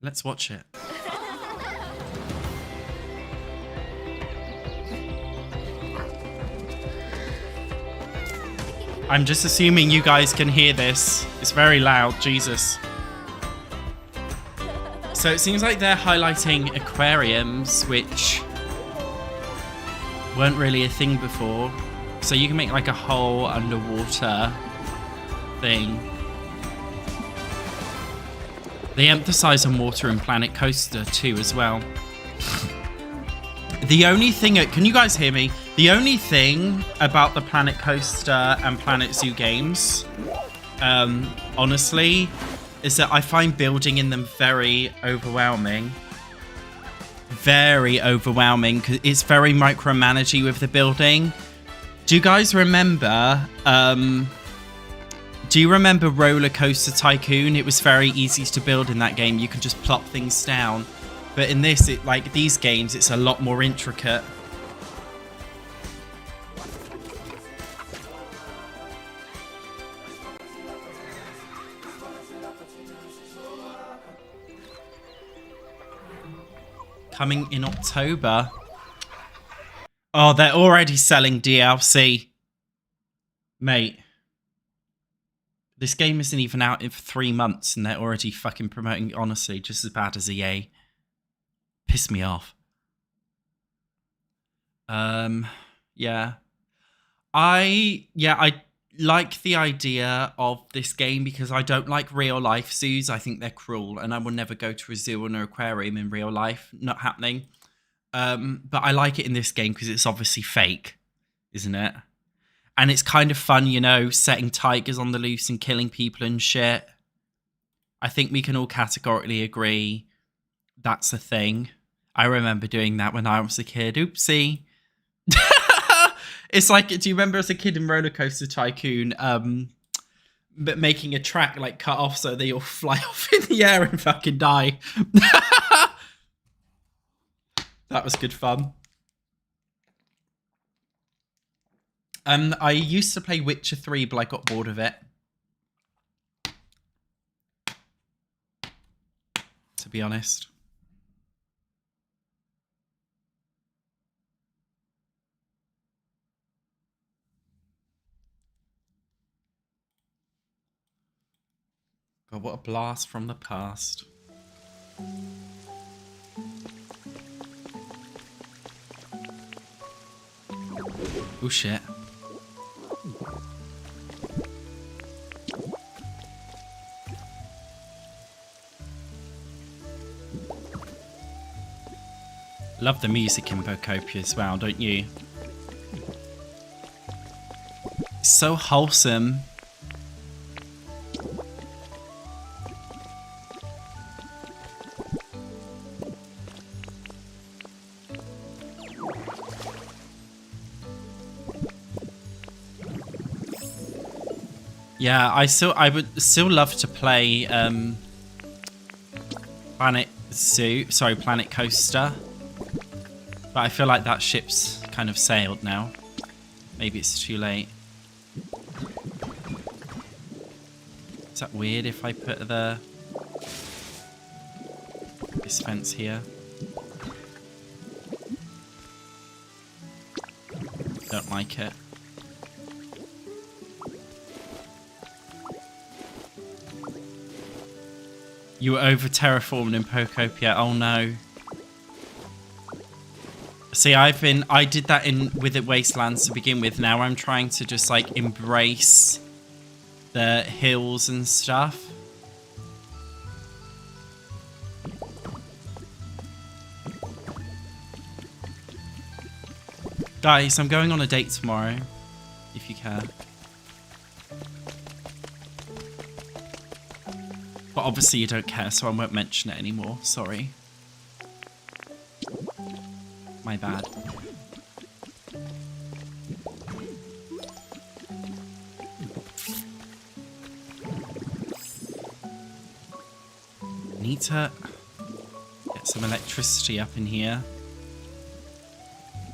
Let's watch it. I'm just assuming you guys can hear this. It's very loud, Jesus. So it seems like they're highlighting aquariums, which weren't really a thing before. So you can make like a whole underwater thing. They emphasize on water in Planet Coaster too as well. The only thing... Can you guys hear me? The only thing about the Planet Coaster and Planet Zoo games, honestly, is that I find building in them very overwhelming. Very overwhelming, because it's very micromanagey with the building. Do you guys remember... do you remember Roller Coaster Tycoon? It was very easy to build in that game. You can just plop things down. But in this, like these games, it's a lot more intricate. Coming in October. Oh, they're already selling DLC. Mate. This game isn't even out in 3 months and they're already fucking promoting, honestly, just as bad as EA. Piss me off. Yeah. I like the idea of this game because I don't like real life zoos. I think they're cruel and I will never go to a zoo or an aquarium in real life. Not happening. But I like it in this game because it's obviously fake, isn't it? And it's kind of fun, you know, setting tigers on the loose and killing people and shit. I think we can all categorically agree that's a thing. I remember doing that when I was a kid. Oopsie. It's like, do you remember as a kid in Roller Coaster Tycoon, but making a track like cut off so they all fly off in the air and fucking die? That was good fun. I used to play Witcher 3, but I got bored of it. To be honest. God, what a blast from the past. Oh shit. Love the music in Pokopia as well, don't you? It's so wholesome. Yeah, I would still love to play Planet Coaster. But I feel like that ship's kind of sailed now. Maybe it's too late. Is that weird if I put this fence here? Don't like it. You were over terraformed in Pokopia. Oh no. See, I did that with the Wastelands to begin with. Now I'm trying to just like embrace the hills and stuff. Guys, I'm going on a date tomorrow, if you care. But obviously you don't care, so I won't mention it anymore. Sorry. My bad. Need to get some electricity up in here.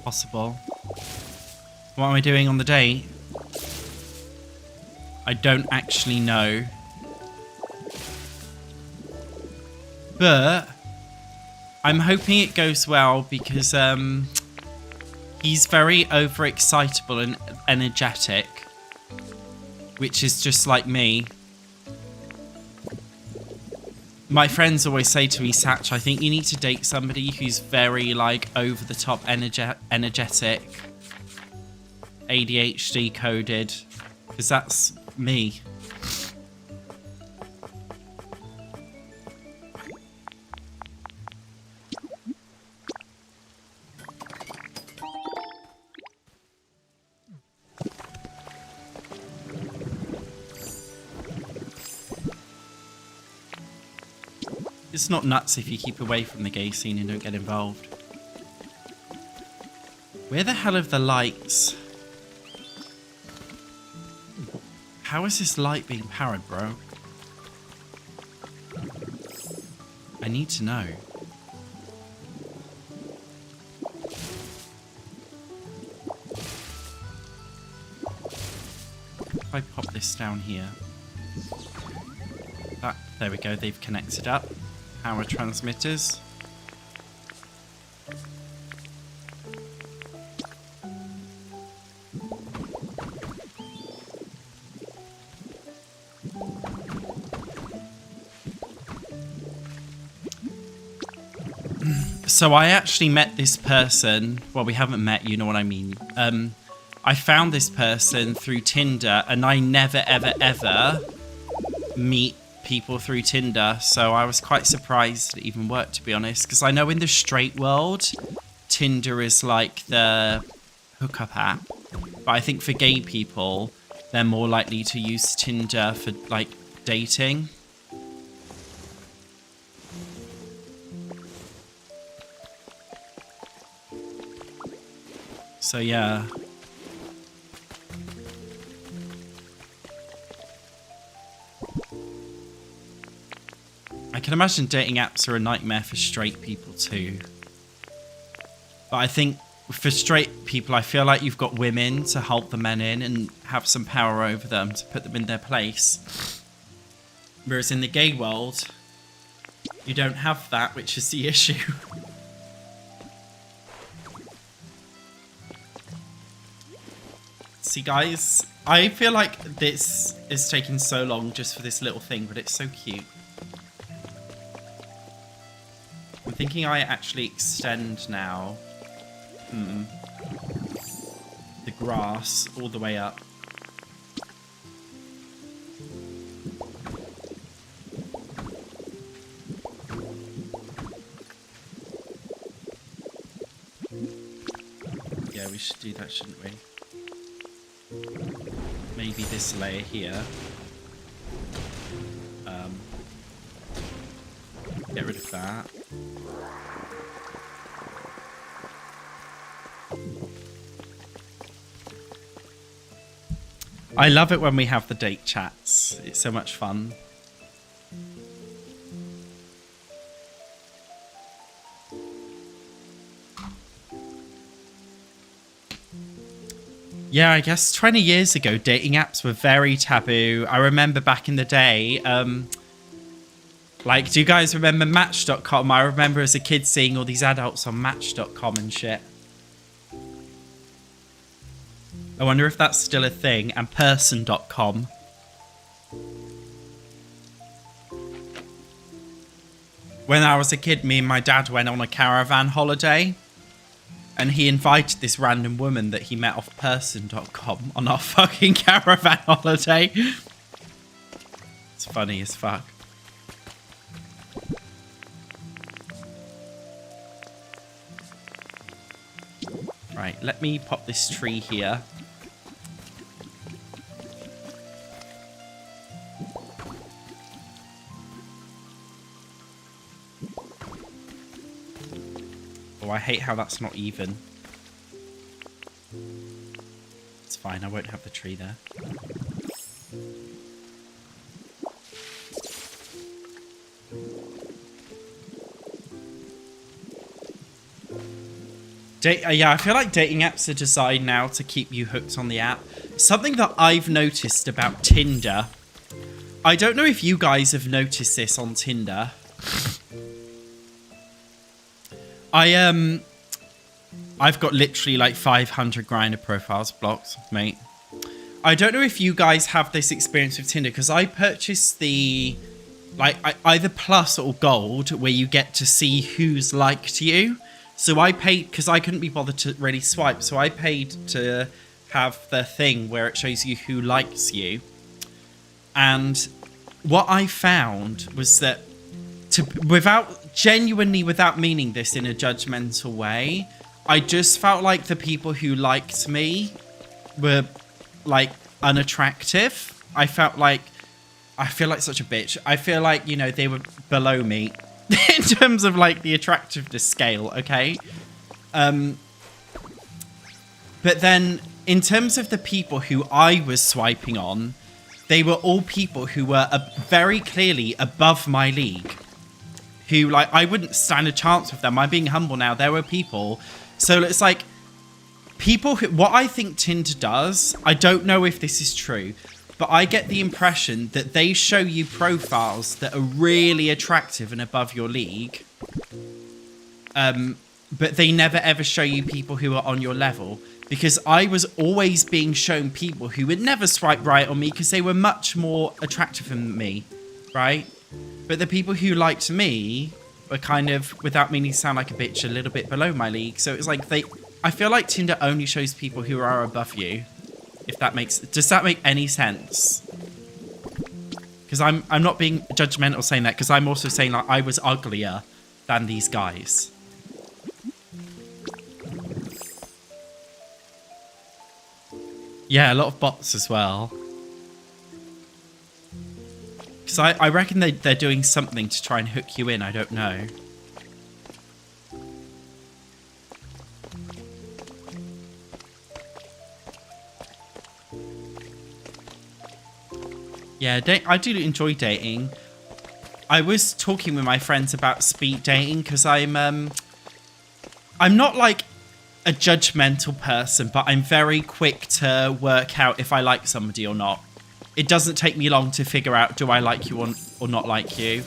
Possible. What am I doing on the date? I don't actually know. But I'm hoping it goes well because he's very overexcitable and energetic, which is just like me. My friends always say to me, Satch, I think you need to date somebody who's very like over the top energetic, ADHD coded, because that's me. It's not nuts if you keep away from the gay scene and don't get involved. Where the hell are the lights? How is this light being powered, bro? I need to know. If I pop this down here. That, there we go, they've connected up. Power transmitters. So I actually met this person. Well, we haven't met, you know what I mean. I found this person through Tinder, and I never, ever, ever meet people through Tinder, so I was quite surprised it even worked, to be honest, because I know in the straight world Tinder is like the hookup app, but I think for gay people they're more likely to use Tinder for like dating. So yeah. I can imagine dating apps are a nightmare for straight people too. But I think for straight people, I feel like you've got women to help the men in and have some power over them to put them in their place. Whereas in the gay world, you don't have that, which is the issue. See, guys, I feel like this is taking so long just for this little thing, but it's so cute. I'm thinking I actually extend now the grass all the way up. Yeah, we should do that, shouldn't we? Maybe this layer here. Get rid of that. I love it when we have the date chats. It's so much fun. Yeah, I guess 20 years ago, dating apps were very taboo. I remember back in the day, like, do you guys remember Match.com? I remember as a kid seeing all these adults on Match.com and shit. I wonder if that's still a thing. And Person.com. When I was a kid, me and my dad went on a caravan holiday. And he invited this random woman that he met off person.com on our fucking caravan holiday. It's funny as fuck. Right, let me pop this tree here. Oh, I hate how that's not even. It's fine, I won't have the tree there. Yeah, I feel like dating apps are designed now to keep you hooked on the app. Something that I've noticed about Tinder. I don't know if you guys have noticed this on Tinder. I've got literally like 500 grinder profiles blocked, mate. I don't know if you guys have this experience with Tinder, because I purchased the either plus or gold, where you get to see who's liked you. So I paid, because I couldn't be bothered to really swipe, so I paid to have the thing where it shows you who likes you. And what I found was that, genuinely without meaning this in a judgmental way, I just felt like the people who liked me were like unattractive. I feel like such a bitch. I feel like, you know, they were below me in terms of like the attractiveness scale, okay? But then in terms of the people who I was swiping on, they were all people who were very clearly above my league. Who, like, I wouldn't stand a chance with them. I'm being humble now. There were people. So it's like, people who, what I think Tinder does, I don't know if this is true, but I get the impression that they show you profiles that are really attractive and above your league. But they never ever show you people who are on your level. Because I was always being shown people who would never swipe right on me because they were much more attractive than me, right? But the people who liked me were kind of, without meaning to sound like a bitch, a little bit below my league. So it's like I feel like Tinder only shows people who are above you. If that does that make any sense? Because I'm not being judgmental saying that, because I'm also saying like I was uglier than these guys. Yeah, a lot of bots as well. Because I reckon they're doing something to try and hook you in. I don't know. Yeah, I do enjoy dating. I was talking with my friends about speed dating because I'm not like a judgmental person, but I'm very quick to work out if I like somebody or not. It doesn't take me long to figure out, do I like you or not like you?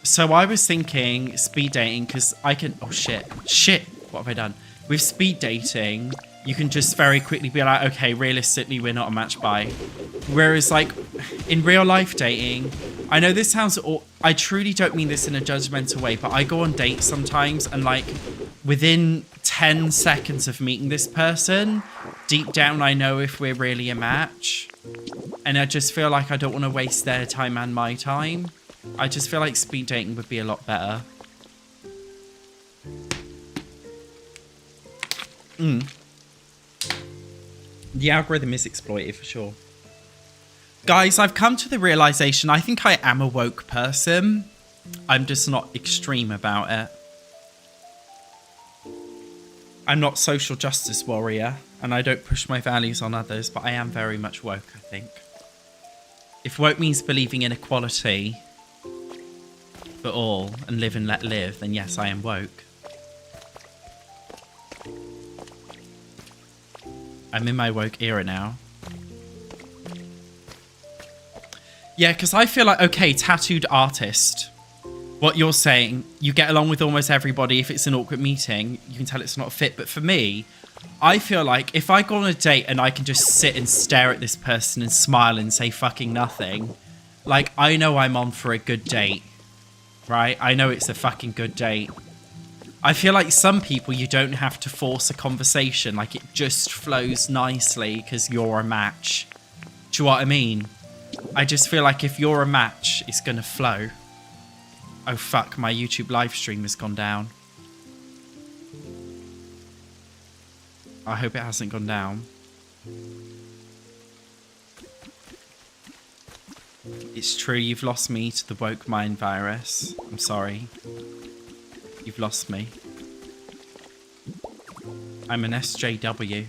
So I was thinking speed dating because I can... Oh, shit. Shit. What have I done? With speed dating, you can just very quickly be like, okay, realistically, we're not a match by. Whereas, like, in real life dating, I know this sounds... I truly don't mean this in a judgmental way, but I go on dates sometimes and, like, within 10 seconds of meeting this person, deep down I know if we're really a match. And I just feel like I don't want to waste their time and my time. I just feel like speed dating would be a lot better. The algorithm is exploited for sure. Guys, I've come to the realization I think I am a woke person. I'm just not extreme about it. I'm not social justice warrior, and I don't push my values on others, but I am very much woke, I think. If woke means believing in equality for all and live and let live, then yes, I am woke. I'm in my woke era now. Yeah, because I feel like, okay, tattooed artist. What you're saying, you get along with almost everybody. If it's an awkward meeting, you can tell it's not a fit. But for me, I feel like if I go on a date and I can just sit and stare at this person and smile and say fucking nothing, Like, I know I'm on for a good date, right? I know it's a fucking good date. I feel like some people, you don't have to force a conversation. Like, it just flows nicely because you're a match. Do you know what I mean? I just feel like if you're a match, it's going to flow. Oh, fuck. My YouTube live stream has gone down. I hope it hasn't gone down. It's true, you've lost me to the woke mind virus. I'm sorry. You've lost me. I'm an SJW.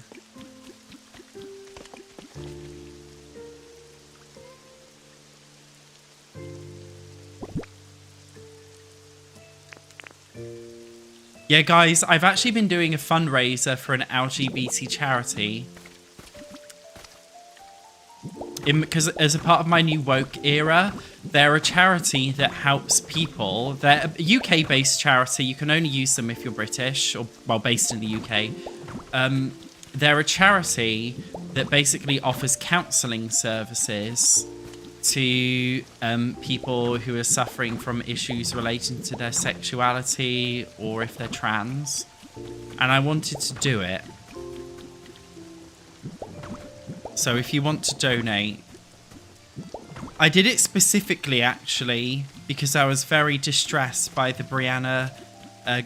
Yeah, guys, I've actually been doing a fundraiser for an LGBT charity. Because as a part of my new woke era, they're a charity that helps people. They're a UK-based charity. You can only use them if you're British or, well, based in the UK. They're a charity that basically offers counselling services to people who are suffering from issues relating to their sexuality or if they're trans. And I wanted to do it. So if you want to donate, I did it specifically actually because I was very distressed by the Brianna, I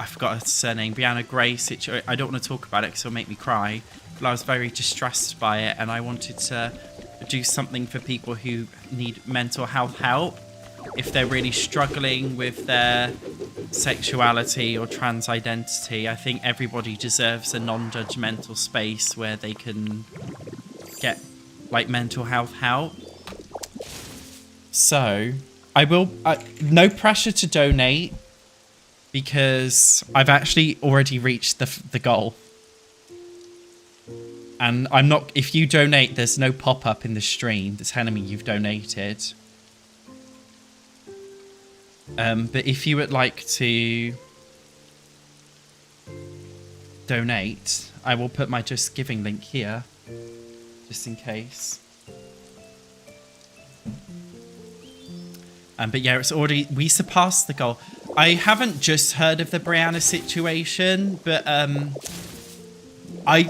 forgot her surname, Brianna Gray situation. I don't want to talk about it because it'll make me cry, but I was very distressed by it and I wanted to do something for people who need mental health help if they're really struggling with their sexuality or trans identity. I think everybody deserves a non-judgmental space where they can get like mental health help. So I will no pressure to donate because I've actually already reached the goal, and I'm not, if you donate, there's no pop-up in the stream that's telling me you've donated. But if you would like to donate, I will put my Just Giving link here just in case. But yeah, it's already, we surpassed the goal. I haven't just heard of the Brianna situation, but I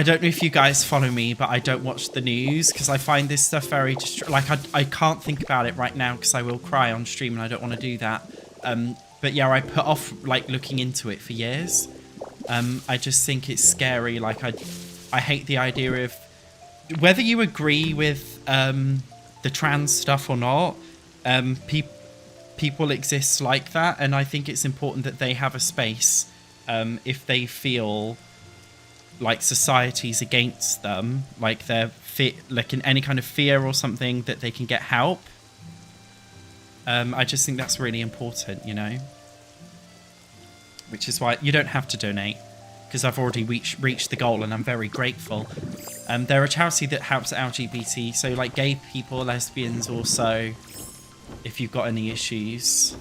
don't know if you guys follow me, but I don't watch the news because I find this stuff very I can't think about it right now because I will cry on stream and I don't want to do that. But yeah, I put off like looking into it for years. I just think it's scary. Like I hate the idea of whether you agree with the trans stuff or not. People exist like that, and I think it's important that they have a space if they feel like society's against them, like they're like in any kind of fear or something, that they can get help. I just think that's really important, you know, which is why you don't have to donate because I've already reached the goal and I'm very grateful. They're a charity that helps LGBT, so like gay people, lesbians also. If you've got any issues,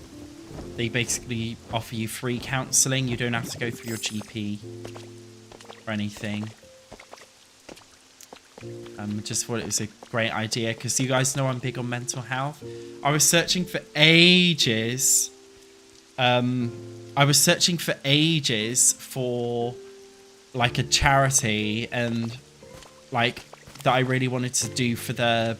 they basically offer you free counselling. You don't have to go through your GP or anything. Just thought it was a great idea because you guys know I'm big on mental health. I was searching for ages. For like a charity and like that I really wanted to do for the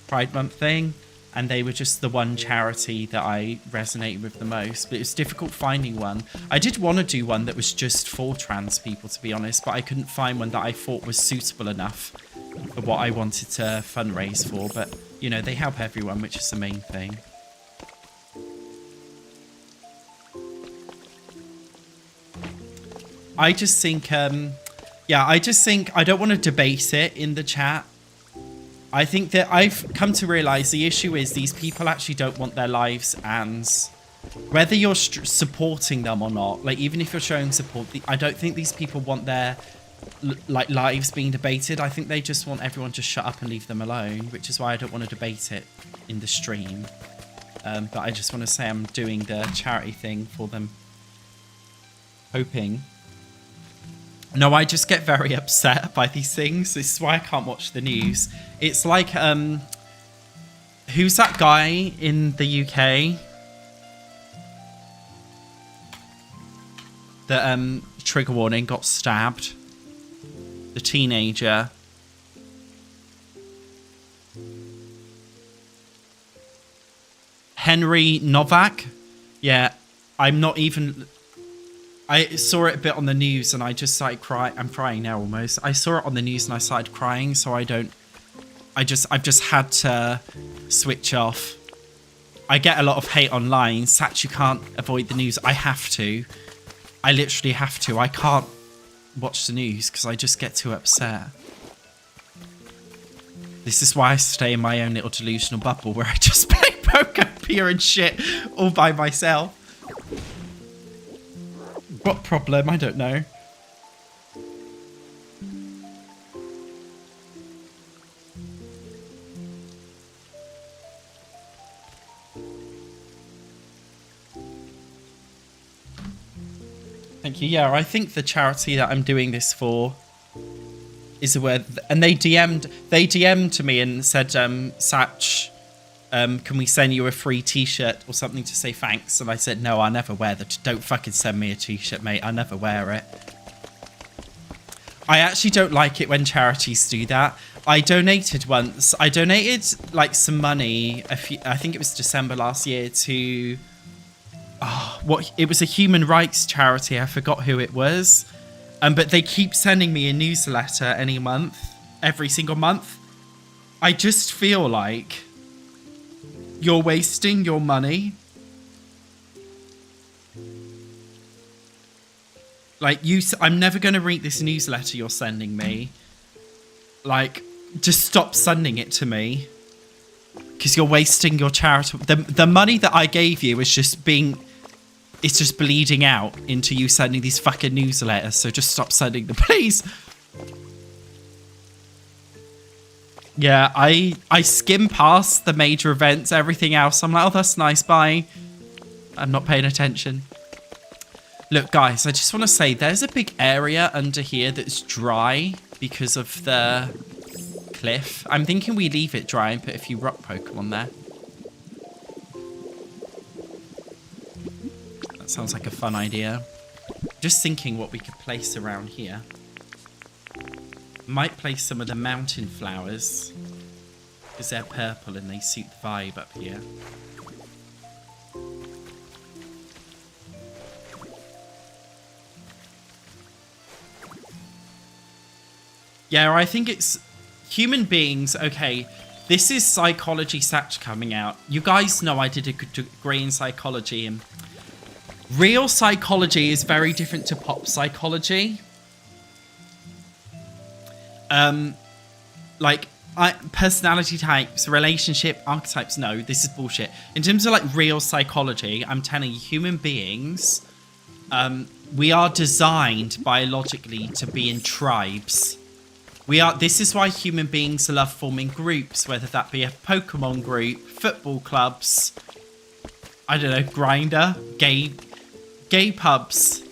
Pride Month thing. And they were just the one charity that I resonated with the most. But it was difficult finding one. I did want to do one that was just for trans people, to be honest. But I couldn't find one that I thought was suitable enough for what I wanted to fundraise for. But, you know, they help everyone, which is the main thing. I just think, yeah, I don't want to debate it in the chat. I think that I've come to realize the issue is these people actually don't want their lives, and whether you're supporting them or not, like even if you're showing support, I don't think these people want their like lives being debated. I think they just want everyone to shut up and leave them alone, which is why I don't want to debate it in the stream. But I just want to say I'm doing the charity thing for them, hoping. No, I just get very upset by these things. This is why I can't watch the news. It's like, Who's that guy in the UK? That, trigger warning, got stabbed. The teenager. Henry Novak? Yeah, I'm not even... I saw it a bit on the news and I just started crying. I'm crying now almost. I saw it on the news and I started crying, so I've just had to switch off. I get a lot of hate online. Satch, you can't avoid the news. I have to. I literally have to. I can't watch the news because I just get too upset. This is why I stay in my own little delusional bubble where I just play Pokopia and shit all by myself. What problem? I don't know. Thank you. Yeah, I think the charity that I'm doing this for is aware, and they DM'd to me and said, Satch, can we send you a free t-shirt or something to say thanks? And I said, no, I never wear that. Don't fucking send me a t-shirt, mate. I never wear it. I actually don't like it when charities do that. I donated once. I donated like some money. I think it was December last year to... it was a human rights charity. I forgot who it was. But they keep sending me a newsletter every single month. I just feel like you're wasting your money. Like, I'm never going to read this newsletter you're sending me. Like, just stop sending it to me. Because you're wasting your charity. The money that I gave you is just it's just bleeding out into you sending these fucking newsletters. So just stop sending them, please. Yeah, I skim past the major events, everything else. I'm like, oh, that's nice, bye. I'm not paying attention. Look, guys, I just want to say there's a big area under here that's dry because of the cliff. I'm thinking we leave it dry and put a few rock Pokemon there. That sounds like a fun idea. Just thinking what we could place around here. Might place some of the mountain flowers because they're purple and they suit the vibe up here. Yeah, I think it's human beings. Okay, this is psychology Satch coming out. You guys know I did a degree in psychology, and real psychology is very different to pop psychology. Like personality types, relationship archetypes. No, this is bullshit. In terms of like real psychology, I'm telling you, human beings, we are designed biologically to be in tribes. This is why human beings love forming groups, whether that be a Pokemon group, football clubs, I don't know, Grindr, gay pubs,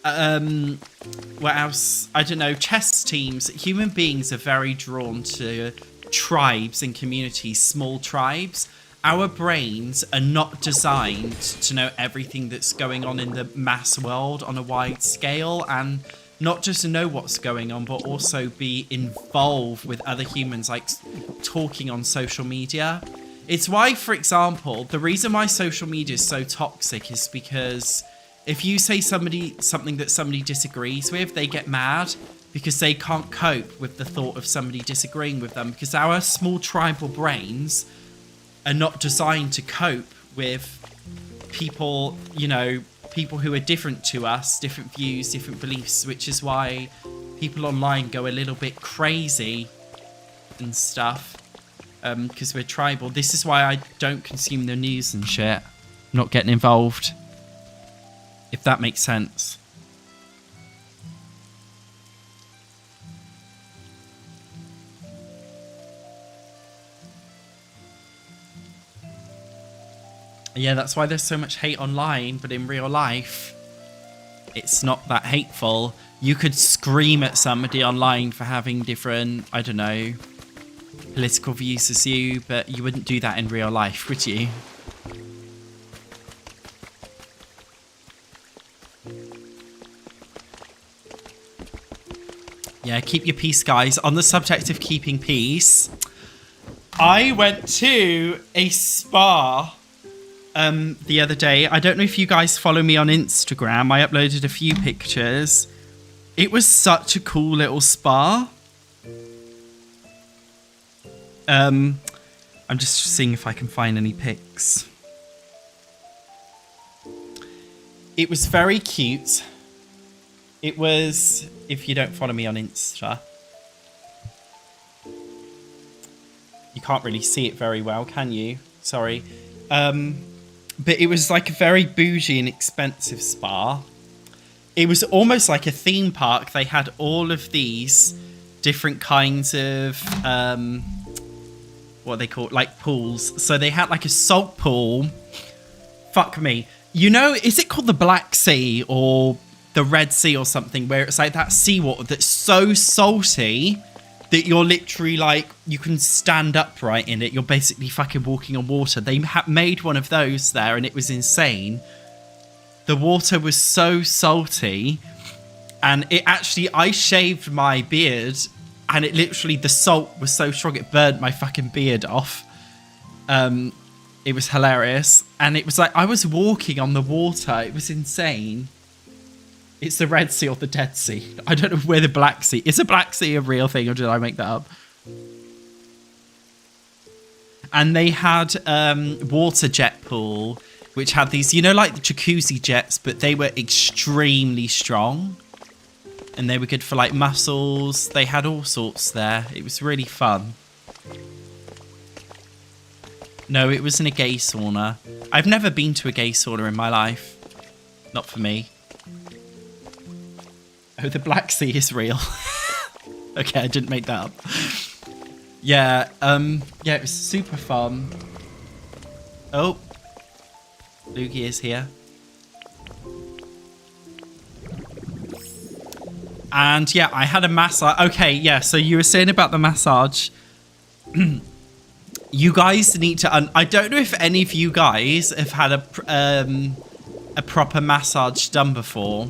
what else? I don't know, chess teams. Human beings are very drawn to tribes and communities, small tribes. Our brains are not designed to know everything that's going on in the mass world on a wide scale, and not just to know what's going on, but also be involved with other humans, like talking on social media. It's why, for example, the reason why social media is so toxic is because if you say something that somebody disagrees with, they get mad because they can't cope with the thought of somebody disagreeing with them, because our small tribal brains are not designed to cope with people, you know, people who are different to us, different views, different beliefs, which is why people online go a little bit crazy and stuff, because we're tribal. This is why I don't consume the news and shit. I'm not getting involved, if that makes sense. Yeah, that's why there's so much hate online, but in real life, it's not that hateful. You could scream at somebody online for having different, I don't know, political views as you, but you wouldn't do that in real life, would you? Yeah, keep your peace, guys. On the subject of keeping peace, I went to a spa the other day. I don't know if you guys follow me on Instagram. I uploaded a few pictures. It was such a cool little spa. I'm just seeing if I can find any pics. It was very cute. It was, if you don't follow me on Insta, you can't really see it very well, can you? Sorry. But it was like a very bougie and expensive spa. It was almost like a theme park. They had all of these different kinds of, what they call it, like pools. So they had like a salt pool. Fuck me. You know, is it called the Black Sea or the Red Sea or something, where it's like that seawater that's so salty that you're literally like, you can stand upright in it. You're basically fucking walking on water. They made one of those there and it was insane. The water was so salty, and it actually, I shaved my beard and it literally, the salt was so strong it burnt my fucking beard off. It was hilarious. And it was like, I was walking on the water. It was insane. It's the Red Sea or the Dead Sea. I don't know where the Black Sea. Is the Black Sea a real thing or did I make that up? And they had water jet pool, which had these, you know, like the jacuzzi jets, but they were extremely strong. And they were good for like muscles. They had all sorts there. It was really fun. No, it wasn't a gay sauna. I've never been to a gay sauna in my life. Not for me. Oh, the Black Sea is real. Okay, I didn't make that up. Yeah, yeah, it was super fun. Oh, Loogie is here. And yeah, I had a massage. Okay, yeah, so you were saying about the massage. You guys need to... I don't know if any of you guys have had a proper massage done before.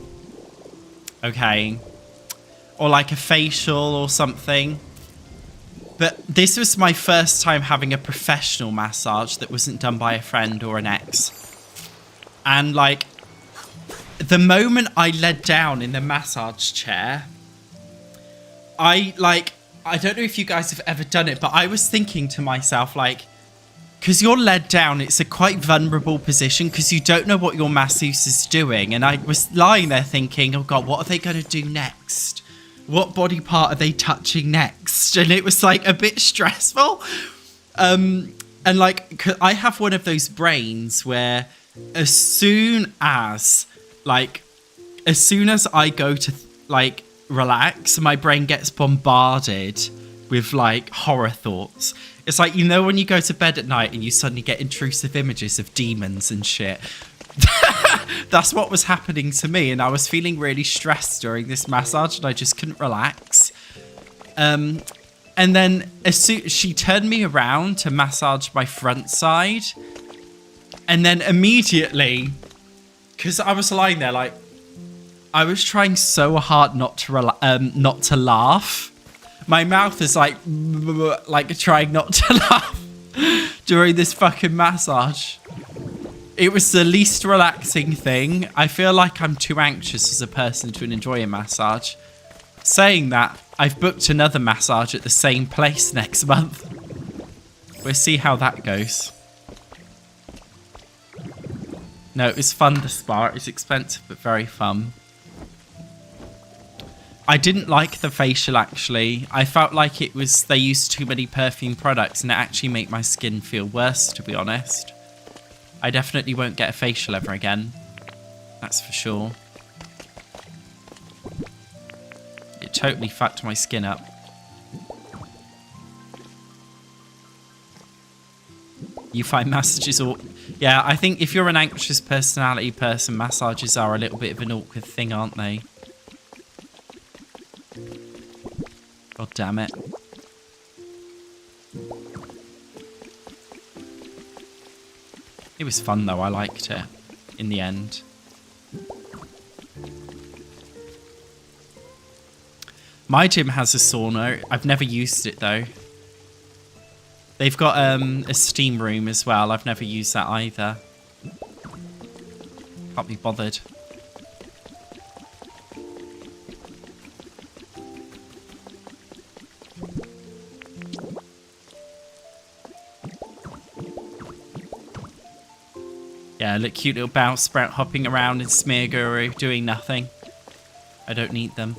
Okay. Or like a facial or something. But this was my first time having a professional massage that wasn't done by a friend or an ex. And like, the moment I led down in the massage chair, I don't know if you guys have ever done it, but I was thinking to myself, like, because you're led down, it's a quite vulnerable position because you don't know what your masseuse is doing. And I was lying there thinking, oh God, what are they going to do next? What body part are they touching next? And it was like a bit stressful. And like, I have one of those brains where as soon as I go to like relax, my brain gets bombarded with like horror thoughts. It's like, you know, when you go to bed at night and you suddenly get intrusive images of demons and shit. That's what was happening to me, and I was feeling really stressed during this massage and I just couldn't relax. And then as soon she turned me around to massage my front side, and then immediately, because I was lying there like, I was trying so hard not to laugh. My mouth is like trying not to laugh during this fucking massage. It was the least relaxing thing. I feel like I'm too anxious as a person to enjoy a massage. Saying that, I've booked another massage at the same place next month. We'll see how that goes. No, it was fun, the spa. It's expensive, but very fun. I didn't like the facial, actually. I felt like it was, they used too many perfume products and it actually made my skin feel worse, to be honest. I definitely won't get a facial ever again. That's for sure. It totally fucked my skin up. You find massages or... Yeah, I think if you're an anxious personality person, massages are a little bit of an awkward thing, aren't they? God damn it. It was fun though, I liked it in the end. My gym has a sauna. I've never used it though. They've got a steam room as well. I've never used that either. Can't be bothered. Yeah, look, cute little bounce sprout hopping around in Smear Guru, doing nothing. I don't need them.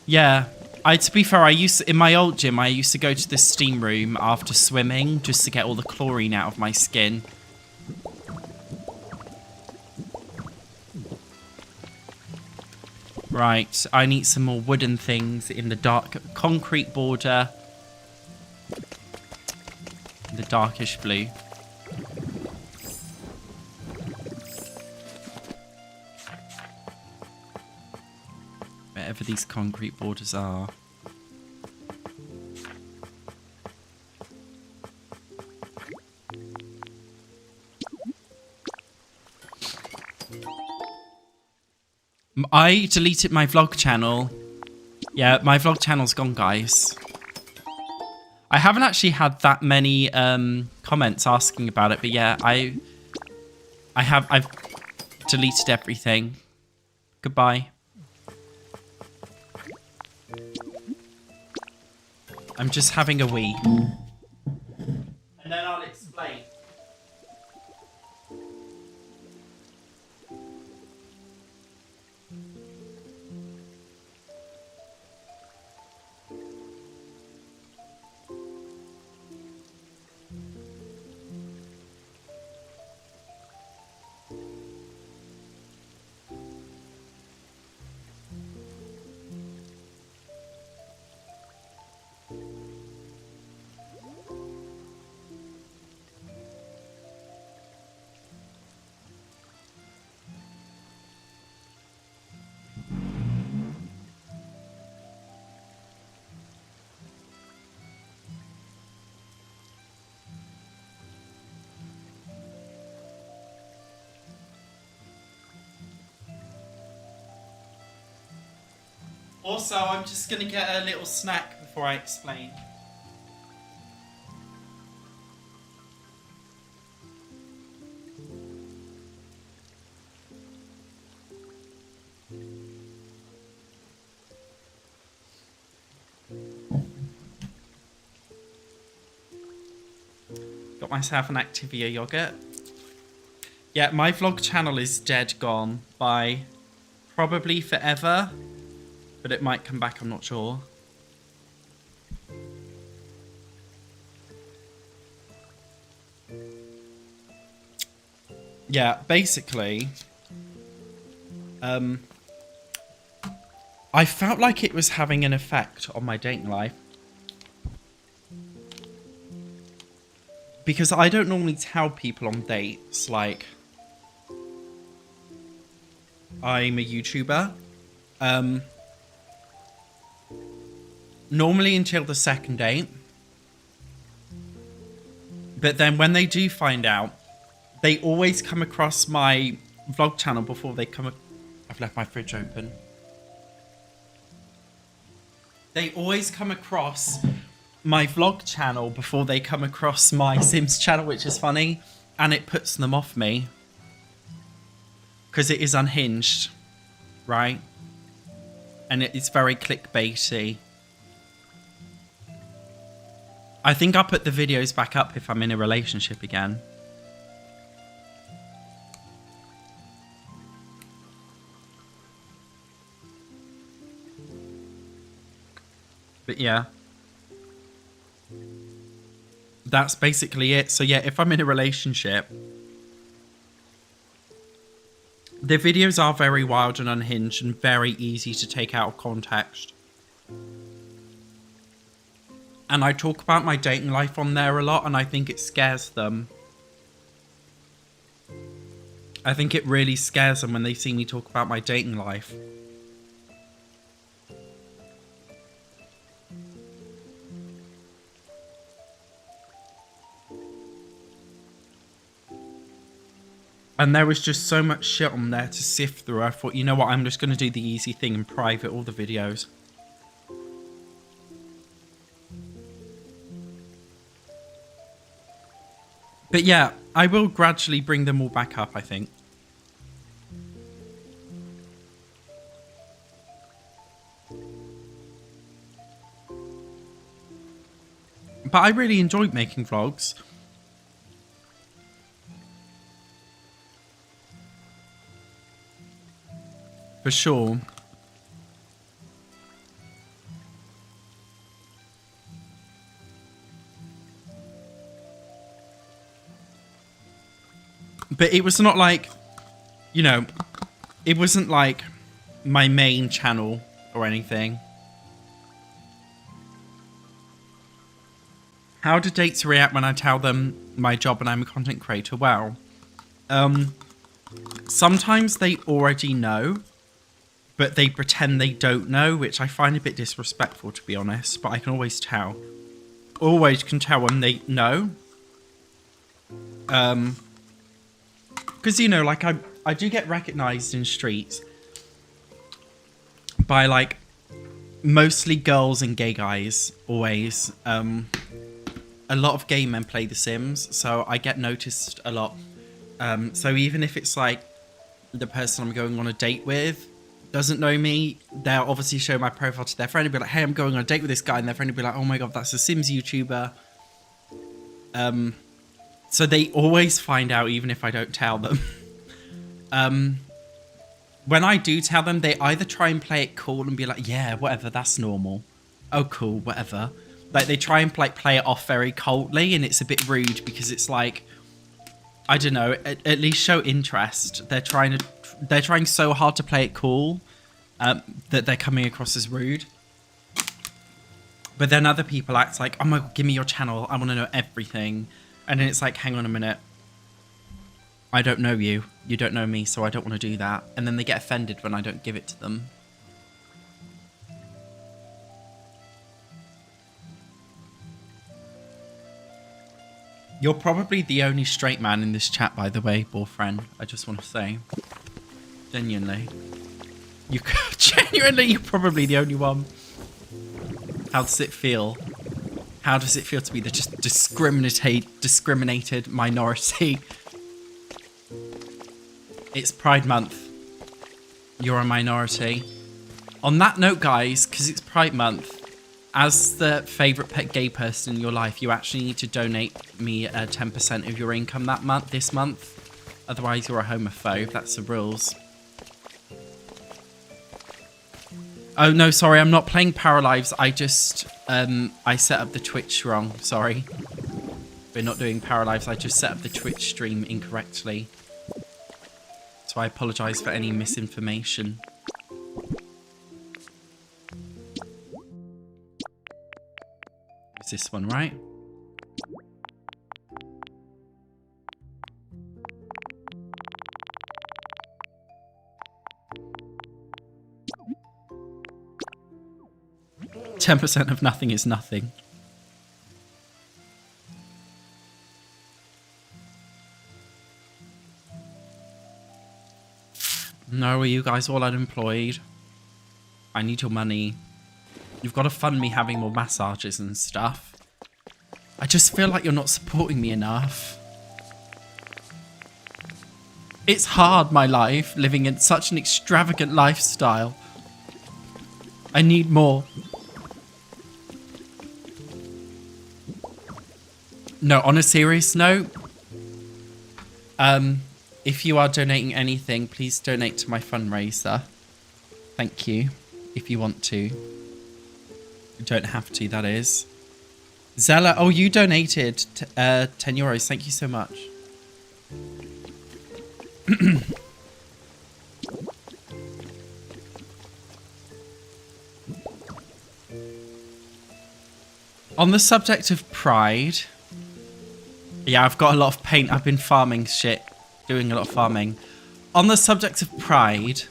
Yeah, to be fair, in my old gym, I used to go to the steam room after swimming just to get all the chlorine out of my skin. Right, I need some more wooden things in the dark concrete border. The darkish blue. Wherever these concrete borders are. I deleted my vlog channel. Yeah, my vlog channel's gone, guys. I haven't actually had that many comments asking about it, but yeah, I've deleted everything. Goodbye. I'm just having a wee. And then I'll explain. Also, I'm just going to get a little snack before I explain. Got myself an Activia yogurt. Yeah, my vlog channel is dead gone by probably forever. But it might come back, I'm not sure. Yeah, basically, I felt like it was having an effect on my dating life. Because I don't normally tell people on dates, like, I'm a YouTuber. Normally until the second date. But then when they do find out, they always come across my vlog channel before they come... I've left my fridge open. They always come across my vlog channel before they come across my Sims channel, which is funny. And it puts them off me. Because it is unhinged. Right? And it's very clickbaity. I think I'll put the videos back up if I'm in a relationship again. But yeah. That's basically it. So yeah, if I'm in a relationship, the videos are very wild and unhinged and very easy to take out of context. And I talk about my dating life on there a lot, and I think it scares them. I think it really scares them when they see me talk about my dating life. And there was just so much shit on there to sift through. I thought, you know what, I'm just going to do the easy thing and private all the videos. But yeah, I will gradually bring them all back up, I think. But I really enjoyed making vlogs. For sure. But it was not like, you know, it wasn't like my main channel or anything. How do dates react when I tell them my job and I'm a content creator? Well, sometimes they already know, but they pretend they don't know, which I find a bit disrespectful, to be honest. But I can always tell. Always can tell when they know. Because, you know, like, I do get recognised in streets by, like, mostly girls and gay guys, always. A lot of gay men play The Sims, so I get noticed a lot. So even if it's, like, the person I'm going on a date with doesn't know me, they'll obviously show my profile to their friend and be like, hey, I'm going on a date with this guy, and their friend will be like, oh my god, that's a Sims YouTuber. So they always find out even if I don't tell them. When I do tell them, they either try and play it cool and be like, yeah, whatever, that's normal. Oh, cool, whatever. Like, they try and play it off very coldly, and it's a bit rude because it's like, I don't know, at least show interest. They're trying so hard to play it cool that they're coming across as rude. But then other people act like, oh my god, give me your channel, I want to know everything. And then it's like, hang on a minute. I don't know you. You don't know me, so I don't want to do that. And then they get offended when I don't give it to them. You're probably the only straight man in this chat, by the way, boyfriend. I just want to say. Genuinely. Genuinely, you're probably the only one. How does it feel? How does it feel to be the just discriminated minority? It's Pride Month. You're a minority. On that note, guys, because it's Pride Month, as the favourite pet gay person in your life, you actually need to donate me 10% of your income this month. Otherwise, you're a homophobe. That's the rules. Oh, no, sorry, I'm not playing Paralives. I just, I set up the Twitch wrong. Sorry. We're not doing Paralives. I just set up the Twitch stream incorrectly. So I apologise for any misinformation. It's this one, right? %10 of nothing is nothing. No, are you guys all unemployed? I need your money. You've got to fund me having more massages and stuff. I just feel like you're not supporting me enough. It's hard, my life, living in such an extravagant lifestyle. I need more. No, on a serious note, if you are donating anything, please donate to my fundraiser. Thank you, if you want to. You don't have to, that is. Zella, oh, you donated 10 euros. Thank you so much. On the subject of pride, yeah, I've got a lot of paint. I've been farming shit, doing a lot of farming. On the subject of pride,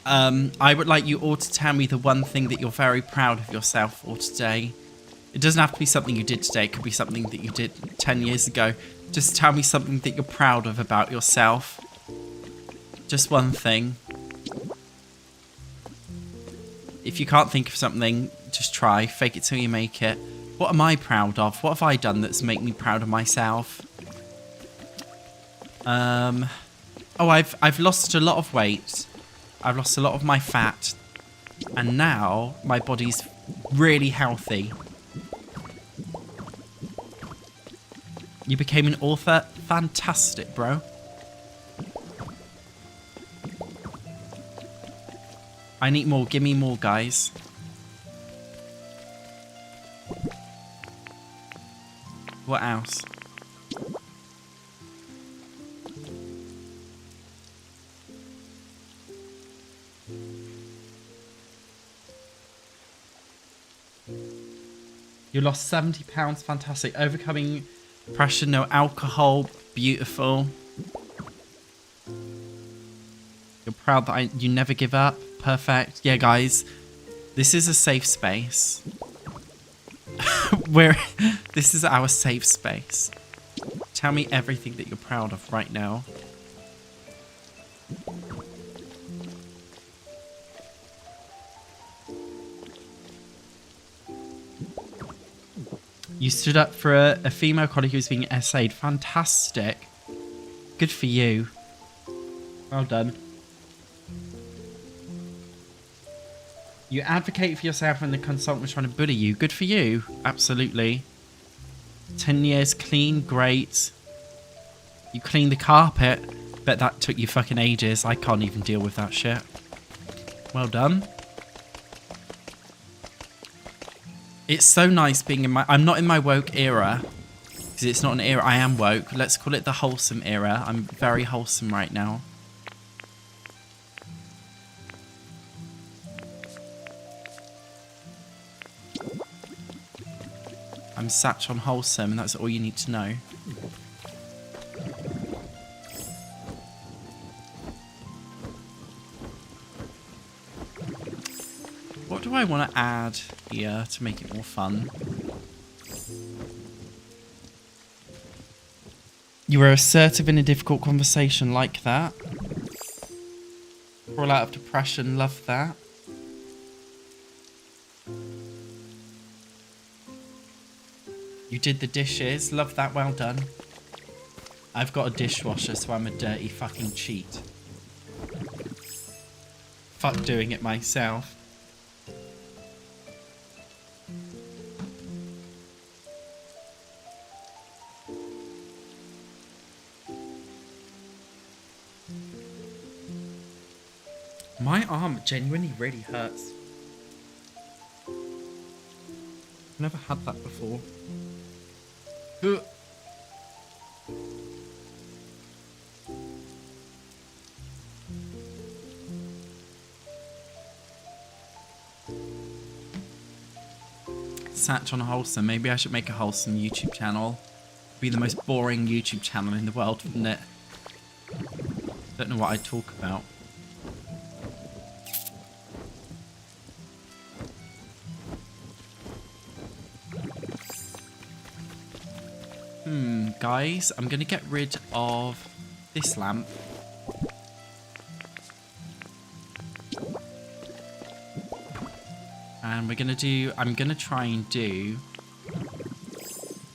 I would like you all to tell me the one thing that you're very proud of yourself for today. It doesn't have to be something you did today. It could be something that you did 10 years ago. Just tell me something that you're proud of about yourself. Just one thing. If you can't think of something, just try. Fake it till you make it. What am I proud of? What have I done that's made me proud of myself? Oh, I've lost a lot of weight. I've lost a lot of my fat. And now my body's really healthy. You became an author? Fantastic, bro. I need more. Give me more, guys. What else? You lost 70 pounds. Fantastic. Overcoming pressure, no alcohol. Beautiful. You're proud that you never give up. Perfect. Yeah, guys. This is a safe space. This is our safe space. Tell me everything that you're proud of right now. You stood up for a female colleague who was being essayed. Fantastic. Good for you. Well done. You advocate for yourself when the consultant was trying to bully you. Good for you. Absolutely. 10 years clean. Great. You cleaned the carpet. Bet that took you fucking ages. I can't even deal with that shit. Well done. It's so nice being in my... I'm not in my woke era. Because it's not an era. I am woke. Let's call it the wholesome era. I'm very wholesome right now. I'm SatchOnWholesome, and that's all you need to know. What do I want to add here to make it more fun? You were assertive in a difficult conversation, like that. Crawl out of depression, love that. You did the dishes. Love that. Well done. I've got a dishwasher, so I'm a dirty fucking cheat. Fuck doing it myself. My arm genuinely really hurts. I've never had that before. SatchOnWholesome. Maybe I should make a wholesome YouTube channel. Be the most boring YouTube channel in the world, wouldn't it? Don't know what I'd talk about. Guys, I'm going to get rid of this lamp. And we're going to do... I'm going to try and do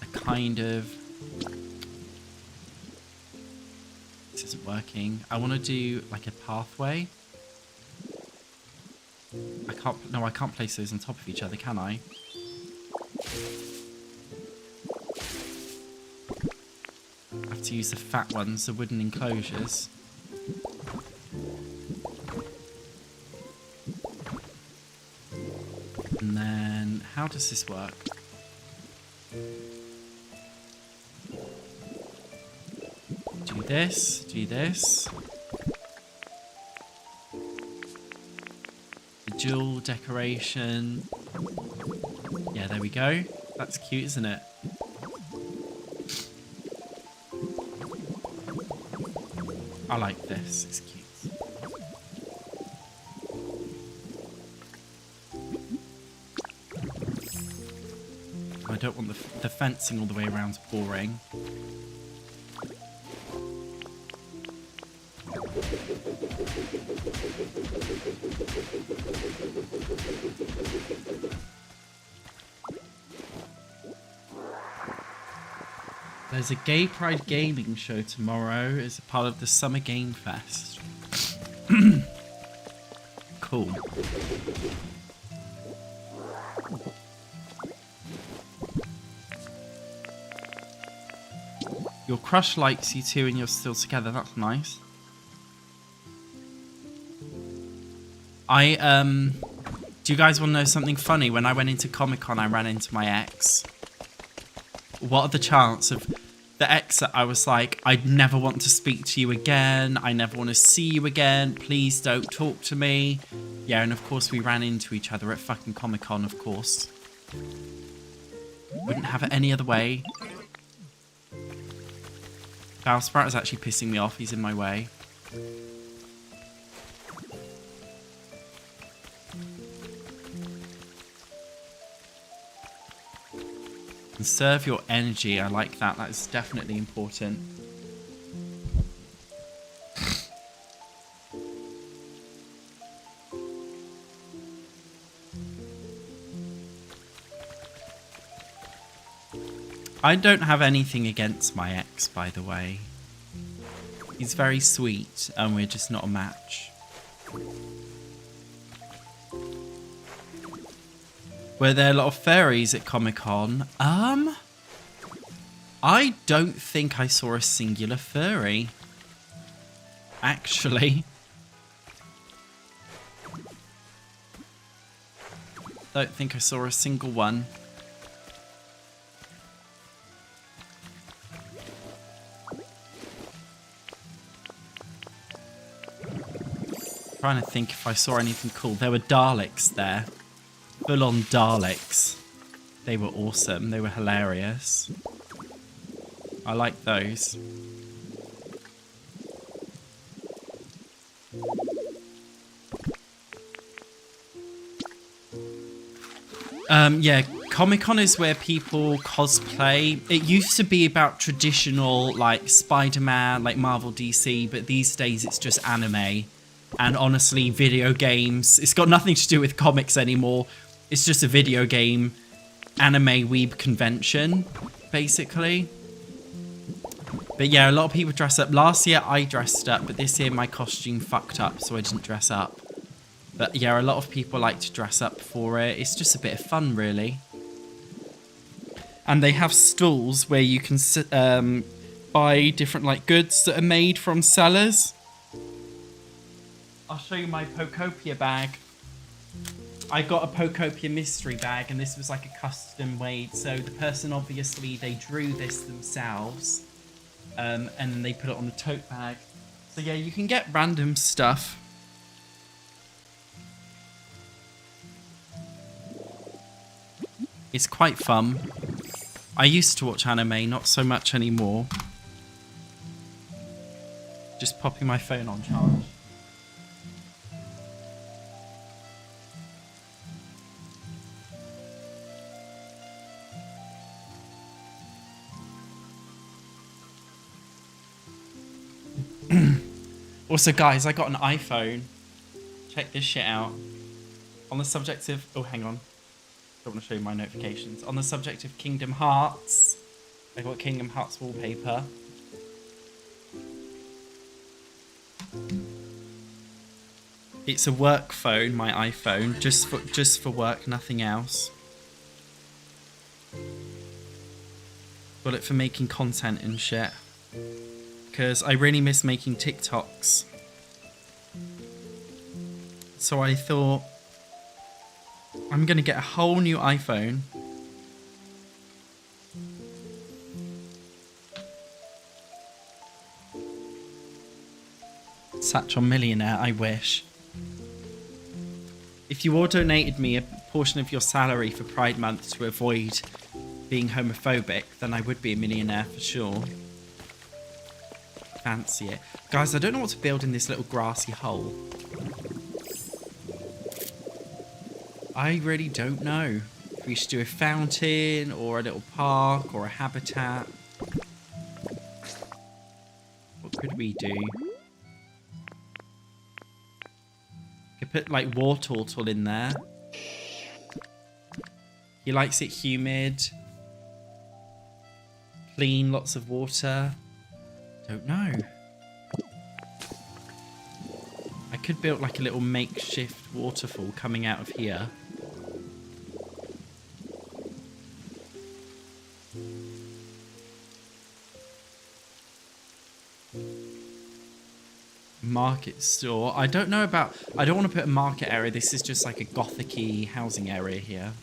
a kind of... This isn't working. I want to do like a pathway. I can't... No, I can't place those on top of each other, can I? To use the fat ones, the wooden enclosures. And then, how does this work? Do this, do this. The jewel decoration. Yeah, there we go. That's cute, isn't it? I like this. It's cute. I don't want the fencing all the way around. Boring. There's a Gay Pride gaming show tomorrow as a part of the Summer Game Fest. Cool. Your crush likes you too and you're still together. That's nice. Do you guys want to know something funny? When I went into Comic-Con, I ran into my ex. What are the chances of the ex that I was like, I'd never want to speak to you again. I never want to see you again. Please don't talk to me. Yeah, and of course we ran into each other at fucking Comic-Con, of course. Wouldn't have it any other way. Bowsprout is actually pissing me off. He's in my way. Conserve your energy. I like that. That is definitely important. I don't have anything against my ex, by the way. He's very sweet, and we're just not a match. Were there a lot of furries at Comic-Con? I don't think I saw a singular furry. Actually. Don't think I saw a single one. Trying to think if I saw anything cool. There were Daleks there. Full-on Daleks. They were awesome. They were hilarious. I like those. Yeah, Comic-Con is where people cosplay. It used to be about traditional, like, Spider-Man, like Marvel, DC, but these days it's just anime. And honestly, video games. It's got nothing to do with comics anymore. It's just a video game anime weeb convention, basically. But yeah, a lot of people dress up. Last year I dressed up, but this year my costume fucked up, so I didn't dress up. But yeah, a lot of people like to dress up for it. It's just a bit of fun, really. And they have stalls where you can buy different like goods that are made from sellers. I'll show you my Pokopia bag. I got a Pokopia mystery bag, and this was like a custom made. So the person, obviously, they drew this themselves, and then they put it on a tote bag. So yeah, you can get random stuff. It's quite fun. I used to watch anime, not so much anymore. Just popping my phone on charge. Also, guys, I got an iPhone. Check this shit out. On the subject of... Oh, hang on. I want to show you my notifications. On the subject of Kingdom Hearts, I got Kingdom Hearts wallpaper. It's a work phone, my iPhone, just for work, nothing else. Got it for making content and shit. Because I really miss making TikToks. So I thought, I'm going to get a whole new iPhone. Satch on Millionaire, I wish. If you all donated me a portion of your salary for Pride Month to avoid being homophobic, then I would be a millionaire for sure. fancy it. Guys, I don't know what to build in this little grassy hole. I really don't know. If we should do a fountain or a little park or a habitat. What could we do? Could put like war turtle in there. He likes it humid. Clean, lots of water. Don't know. I could build like a little makeshift waterfall coming out of here. Market store. I don't know about... I don't want to put a market area. This is just like a gothic-y housing area here.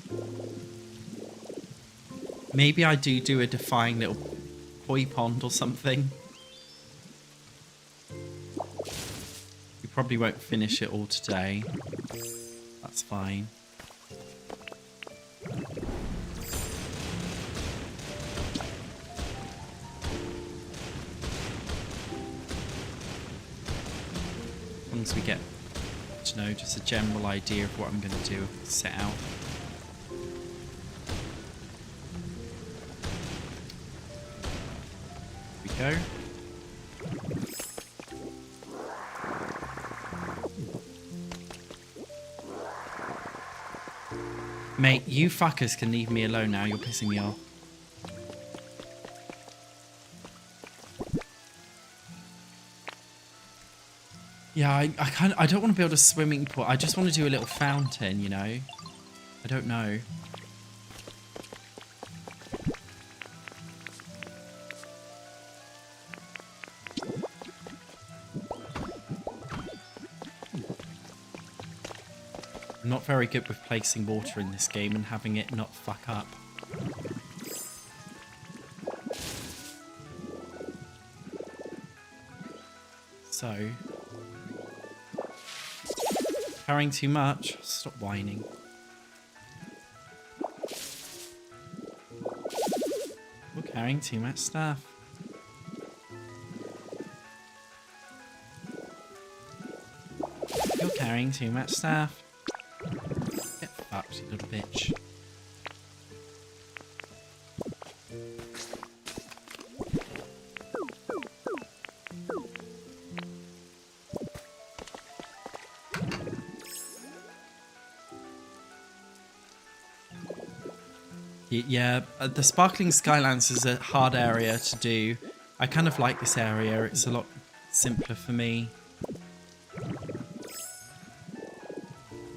Maybe I do a defying little koi pond or something. We probably won't finish it all today. That's fine. As long as we get to know just a general idea of what I'm going to do, set out. Go. Mate, you fuckers can leave me alone now. You're pissing me off. Yeah, I don't want to build a swimming pool. I just want to do a little fountain, you know. I don't know. I'm not very good with placing water in this game and having it not fuck up. So... carrying too much? Stop whining. We're carrying too much stuff. You're carrying too much stuff. Get fucked, you little bitch. Yeah, the Sparkling Skylands is a hard area to do. I kind of like this area. It's a lot simpler for me.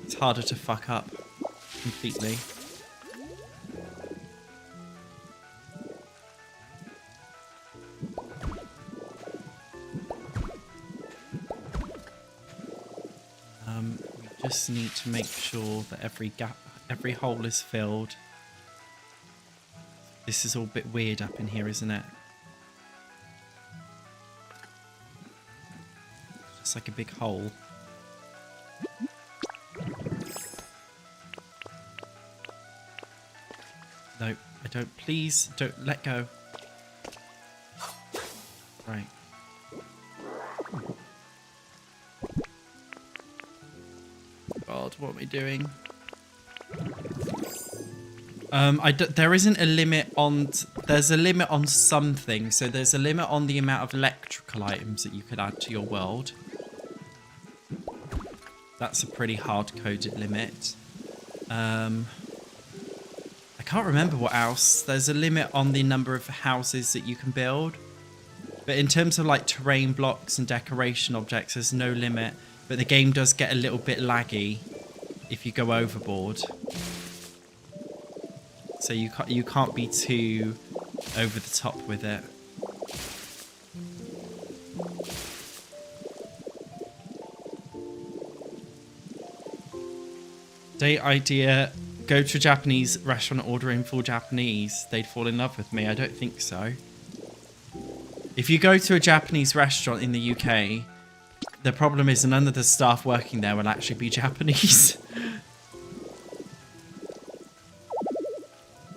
It's harder to fuck up completely. We just need to make sure that every gap, every hole is filled. This is all a bit weird up in here, isn't it? Just like a big hole. No, I don't. Please, don't let go. Right. God, what am I doing? There isn't a limit on... There's a limit on something. So there's a limit on the amount of electrical items that you could add to your world. That's a pretty hard-coded limit. I can't remember what else. There's a limit on the number of houses that you can build. But in terms of like terrain blocks and decoration objects, there's no limit. But the game does get a little bit laggy if you go overboard. So you can't be too over the top with it. Date idea: go to a Japanese restaurant, order in full Japanese. They'd fall in love with me. I don't think so. If you go to a Japanese restaurant in the UK, the problem is none of the staff working there will actually be Japanese.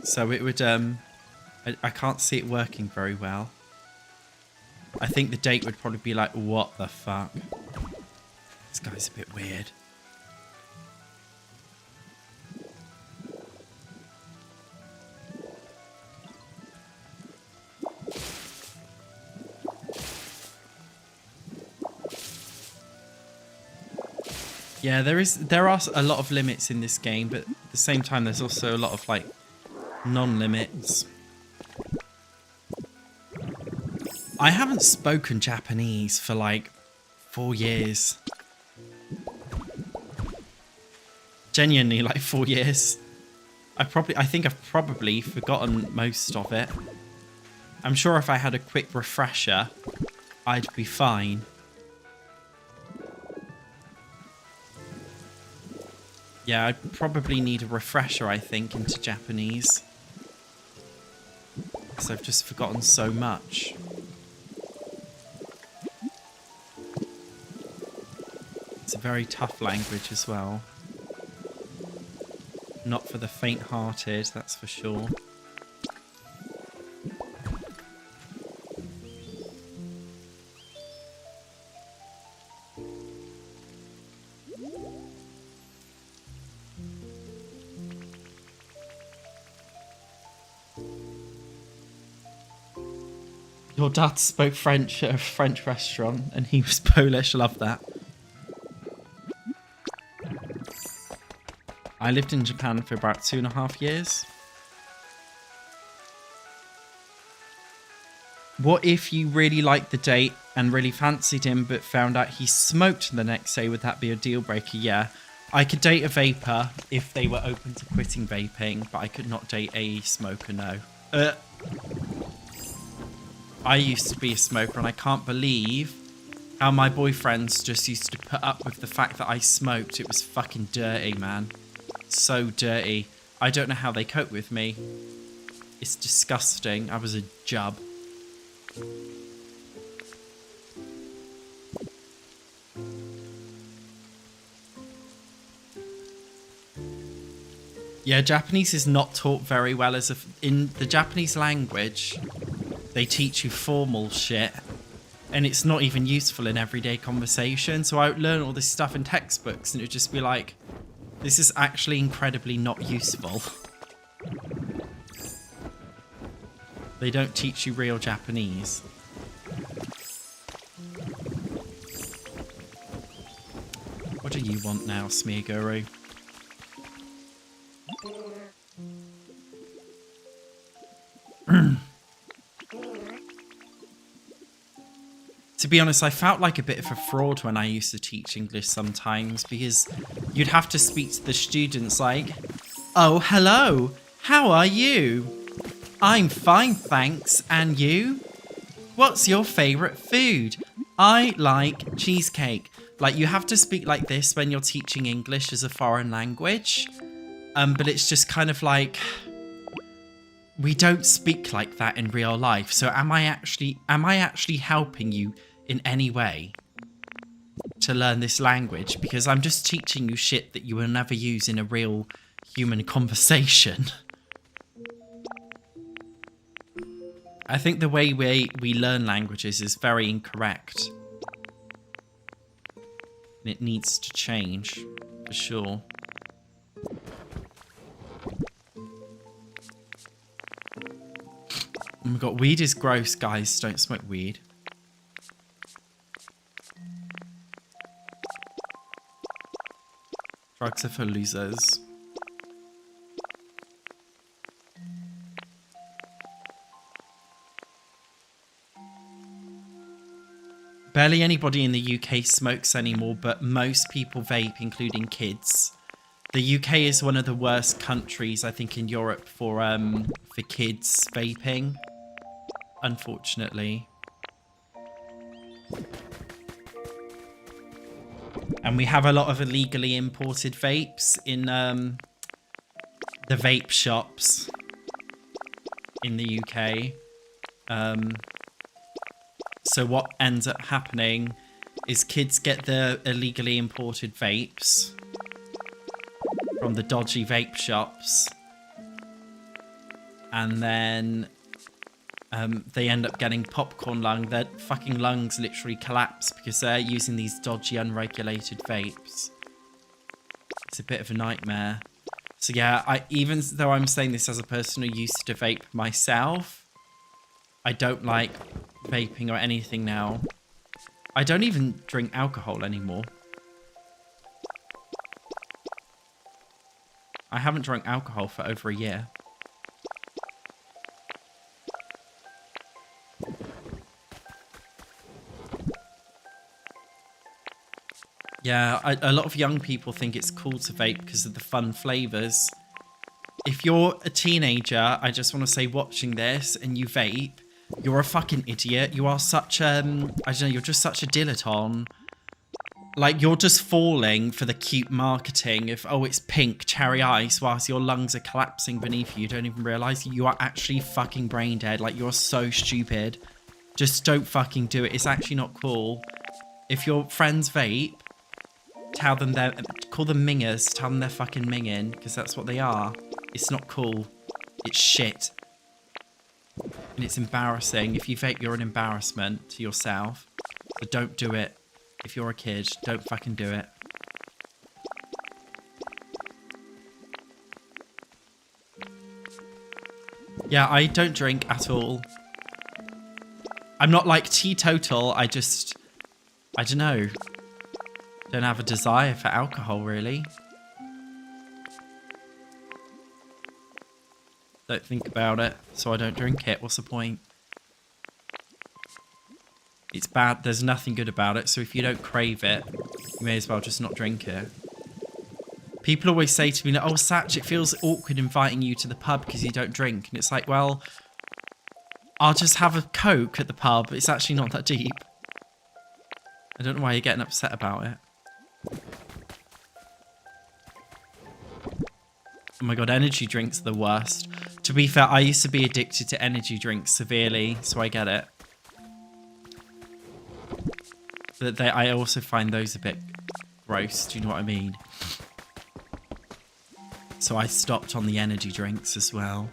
So it would, I can't see it working very well. I think the date would probably be like, what the fuck? This guy's a bit weird. Yeah, there are a lot of limits in this game, but at the same time, there's also a lot of like non-limits. I haven't spoken Japanese for like 4 years. Genuinely, like 4 years. I think I've probably forgotten most of it. I'm sure if I had a quick refresher, I'd be fine. Yeah, I'd probably need a refresher, I think, into Japanese. Because I've just forgotten so much. It's a very tough language as well. Not for the faint-hearted, that's for sure. Your dad spoke French at a French restaurant and he was Polish. Love that. I lived in Japan for about 2.5 years. What if you really liked the date and really fancied him but found out he smoked the next day? Would that be a deal breaker? Yeah. I could date a vapor if they were open to quitting vaping, but I could not date a smoker, no. I used to be a smoker and I can't believe how my boyfriends just used to put up with the fact that I smoked. It was fucking dirty, man. So dirty. I don't know how they cope with me. It's disgusting. I was a jub. Yeah, Japanese is not taught very well in the Japanese language. They teach you formal shit, and it's not even useful in everyday conversation. So I would learn all this stuff in textbooks, and it would just be like, this is actually incredibly not useful. They don't teach you real Japanese. What do you want now, Smear Guru? To be honest, I felt like a bit of a fraud when I used to teach English sometimes, because you'd have to speak to the students like, oh, hello, how are you? I'm fine, thanks, and you? What's your favourite food? I like cheesecake. Like, you have to speak like this when you're teaching English as a foreign language, but it's just kind of like, we don't speak like that in real life, so am I actually helping you in any way to learn this language? Because I'm just teaching you shit that you will never use in a real human conversation. I think the way we learn languages is very incorrect. And it needs to change, for sure. Oh my god, weed is gross, guys. Don't smoke weed. Drugs are for losers. Barely anybody in the UK smokes anymore, but most people vape, including kids. The UK is one of the worst countries, I think, in Europe for kids vaping, unfortunately. And we have a lot of illegally imported vapes in the vape shops in the UK. So what ends up happening is kids get the illegally imported vapes from the dodgy vape shops, and then they end up getting popcorn lung. Their fucking lungs literally collapse because they're using these dodgy, unregulated vapes. It's a bit of a nightmare. So yeah, even though I'm saying this as a person who used to vape myself, I don't like vaping or anything now. I don't even drink alcohol anymore. I haven't drunk alcohol for over a year. Yeah, a lot of young people think it's cool to vape because of the fun flavors. If you're a teenager, I just want to say watching this and you vape, you're a fucking idiot. You are such I don't know, you're just such a dilettante. Like, you're just falling for the cute marketing of, oh, it's pink cherry ice whilst your lungs are collapsing beneath you. You don't even realize you are actually fucking brain dead. Like, you're so stupid. Just don't fucking do it. It's actually not cool. If your friends vape, tell them call them mingers. Tell them they're fucking minging, because that's what they are. It's not cool. It's shit. And it's embarrassing. If you vape, you're an embarrassment to yourself. So don't do it. If you're a kid, don't fucking do it. Yeah, I don't drink at all. I'm not like teetotal. I don't know. Don't have a desire for alcohol, really. Don't think about it, so I don't drink it. What's the point? It's bad. There's nothing good about it, so if you don't crave it, you may as well just not drink it. People always say to me, oh, Satch, it feels awkward inviting you to the pub because you don't drink. And it's like, well, I'll just have a Coke at the pub. It's actually not that deep. I don't know why you're getting upset about it. Oh my god, energy drinks are the worst. To be fair, I used to be addicted to energy drinks severely, so I get it. But I also find those a bit gross, do you know what I mean? So I stopped on the energy drinks as well.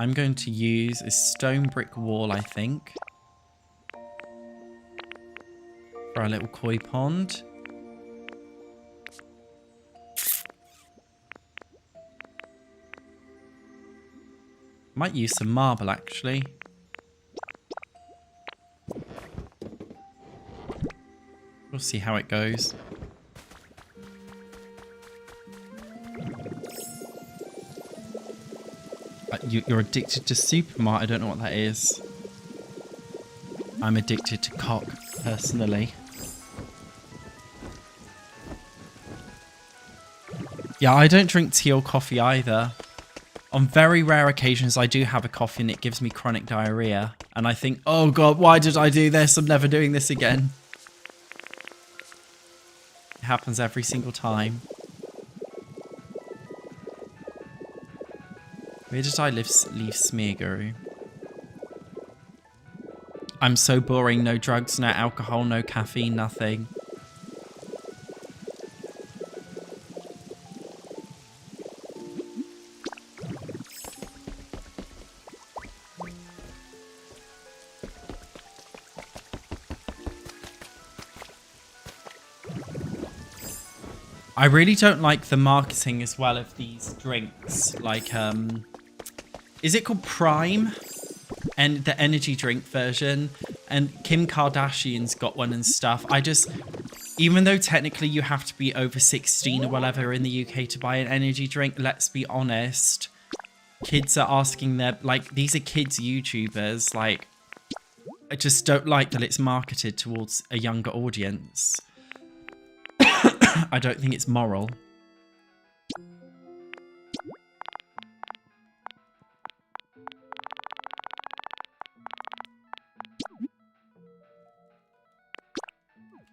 I'm going to use a stone brick wall, I think, for our little koi pond. Might use some marble, actually. We'll see how it goes. You're addicted to Supermart. I don't know what that is. I'm addicted to cock, personally. Yeah, I don't drink tea or coffee either. On very rare occasions, I do have a coffee and it gives me chronic diarrhea. And I think, oh god, why did I do this? I'm never doing this again. It happens every single time. Where did I leave Smearguru? I'm so boring. No drugs, no alcohol, no caffeine, nothing. I really don't like the marketing as well of these drinks. Like, is it called Prime? And the energy drink version. And Kim Kardashian's got one and stuff. Even though technically you have to be over 16 or whatever in the UK to buy an energy drink, let's be honest. Kids are asking these are kids YouTubers. Like, I just don't like that it's marketed towards a younger audience. I don't think it's moral.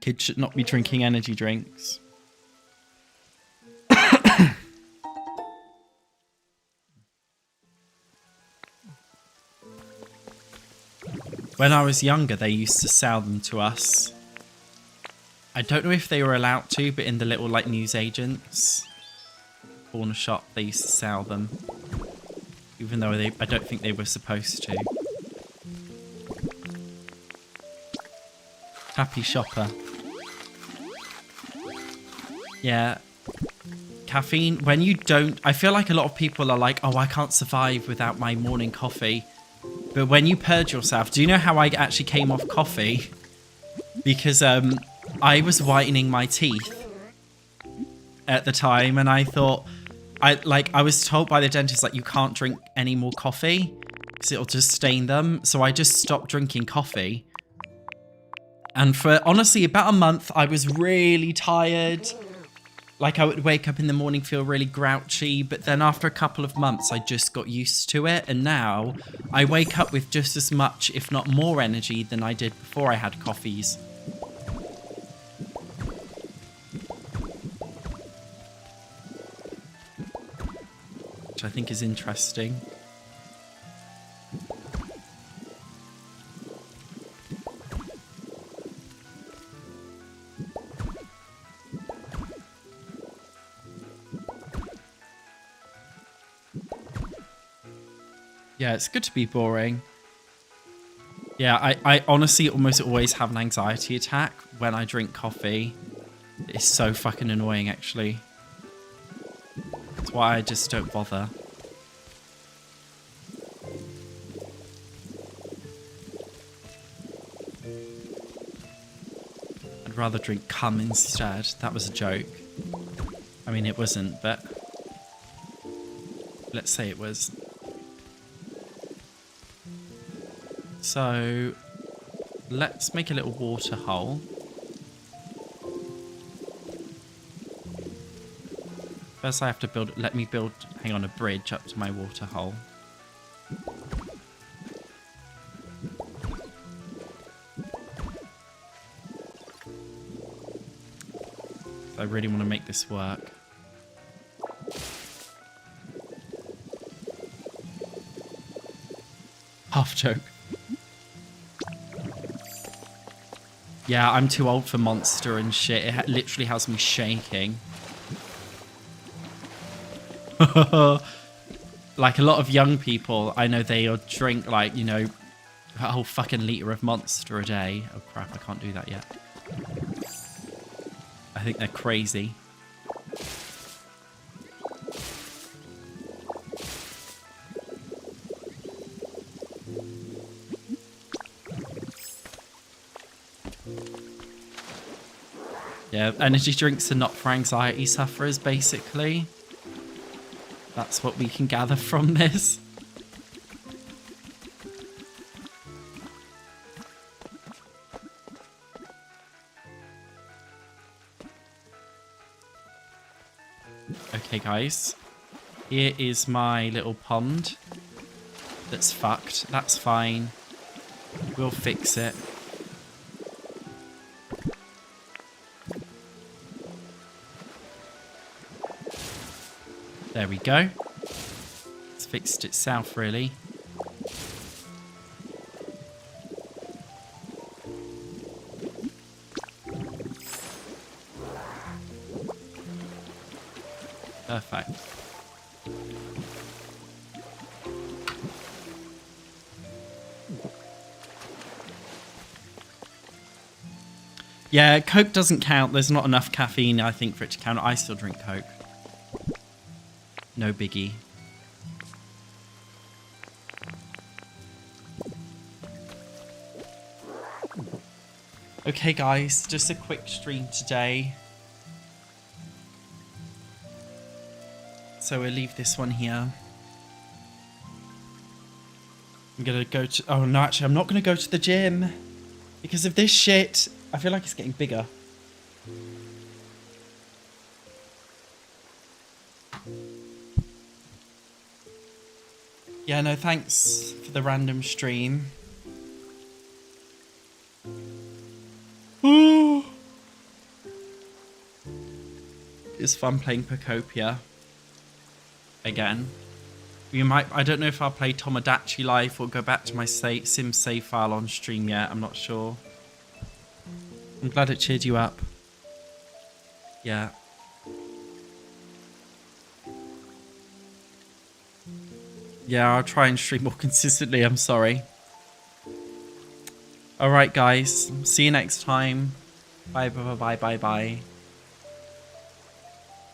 Kids should not be drinking energy drinks. When I was younger, they used to sell them to us. I don't know if they were allowed to, but in the little like newsagents corner shop, they used to sell them. Even though I don't think they were supposed to. Happy shopper. Yeah. Caffeine, when you don't... I feel like a lot of people are like, oh, I can't survive without my morning coffee. But when you purge yourself... Do you know how I actually came off coffee? Because I was whitening my teeth at the time. And I thought... I was told by the dentist, like, you can't drink any more coffee because it'll just stain them. So I just stopped drinking coffee. And for, honestly, about a month, I was really tired. Like, I would wake up in the morning, feel really grouchy. But then after a couple of months, I just got used to it. And now I wake up with just as much, if not more energy than I did before I had coffees. Which I think is interesting. Yeah, it's good to be boring. Yeah, I honestly almost always have an anxiety attack when I drink coffee. It's so fucking annoying, actually. That's why I just don't bother. I'd rather drink cum instead. That was a joke. I mean, it wasn't, but let's say it was. So let's make a little water hole. First I have to build, hang on, a bridge up to my water hole. I really want to make this work. Half joke. Yeah, I'm too old for Monster and shit. It literally has me shaking. Like a lot of young people, I know they'll drink like, you know, a whole fucking litre of Monster a day. Oh crap, I can't do that yet. I think they're crazy. Yeah, energy drinks are not for anxiety sufferers, basically. That's what we can gather from this. Okay, guys. Here is my little pond. That's fucked. That's fine. We'll fix it. There we go. It's fixed itself, really. Perfect. Yeah, Coke doesn't count. There's not enough caffeine, I think, for it to count. I still drink Coke. No biggie. Okay, guys, just a quick stream today. So we'll leave this one here. I'm gonna go to... Oh, no, actually, I'm not gonna go to the gym. Because of this shit. I feel like it's getting bigger. Yeah, no, thanks for the random stream. It's fun playing Pokopia. Again. I don't know if I'll play Tomodachi Life or go back to my Sims save file on stream yet. I'm not sure. I'm glad it cheered you up. Yeah. Yeah, I'll try and stream more consistently. I'm sorry. All right, guys. See you next time. Bye, bye, bye, bye, bye.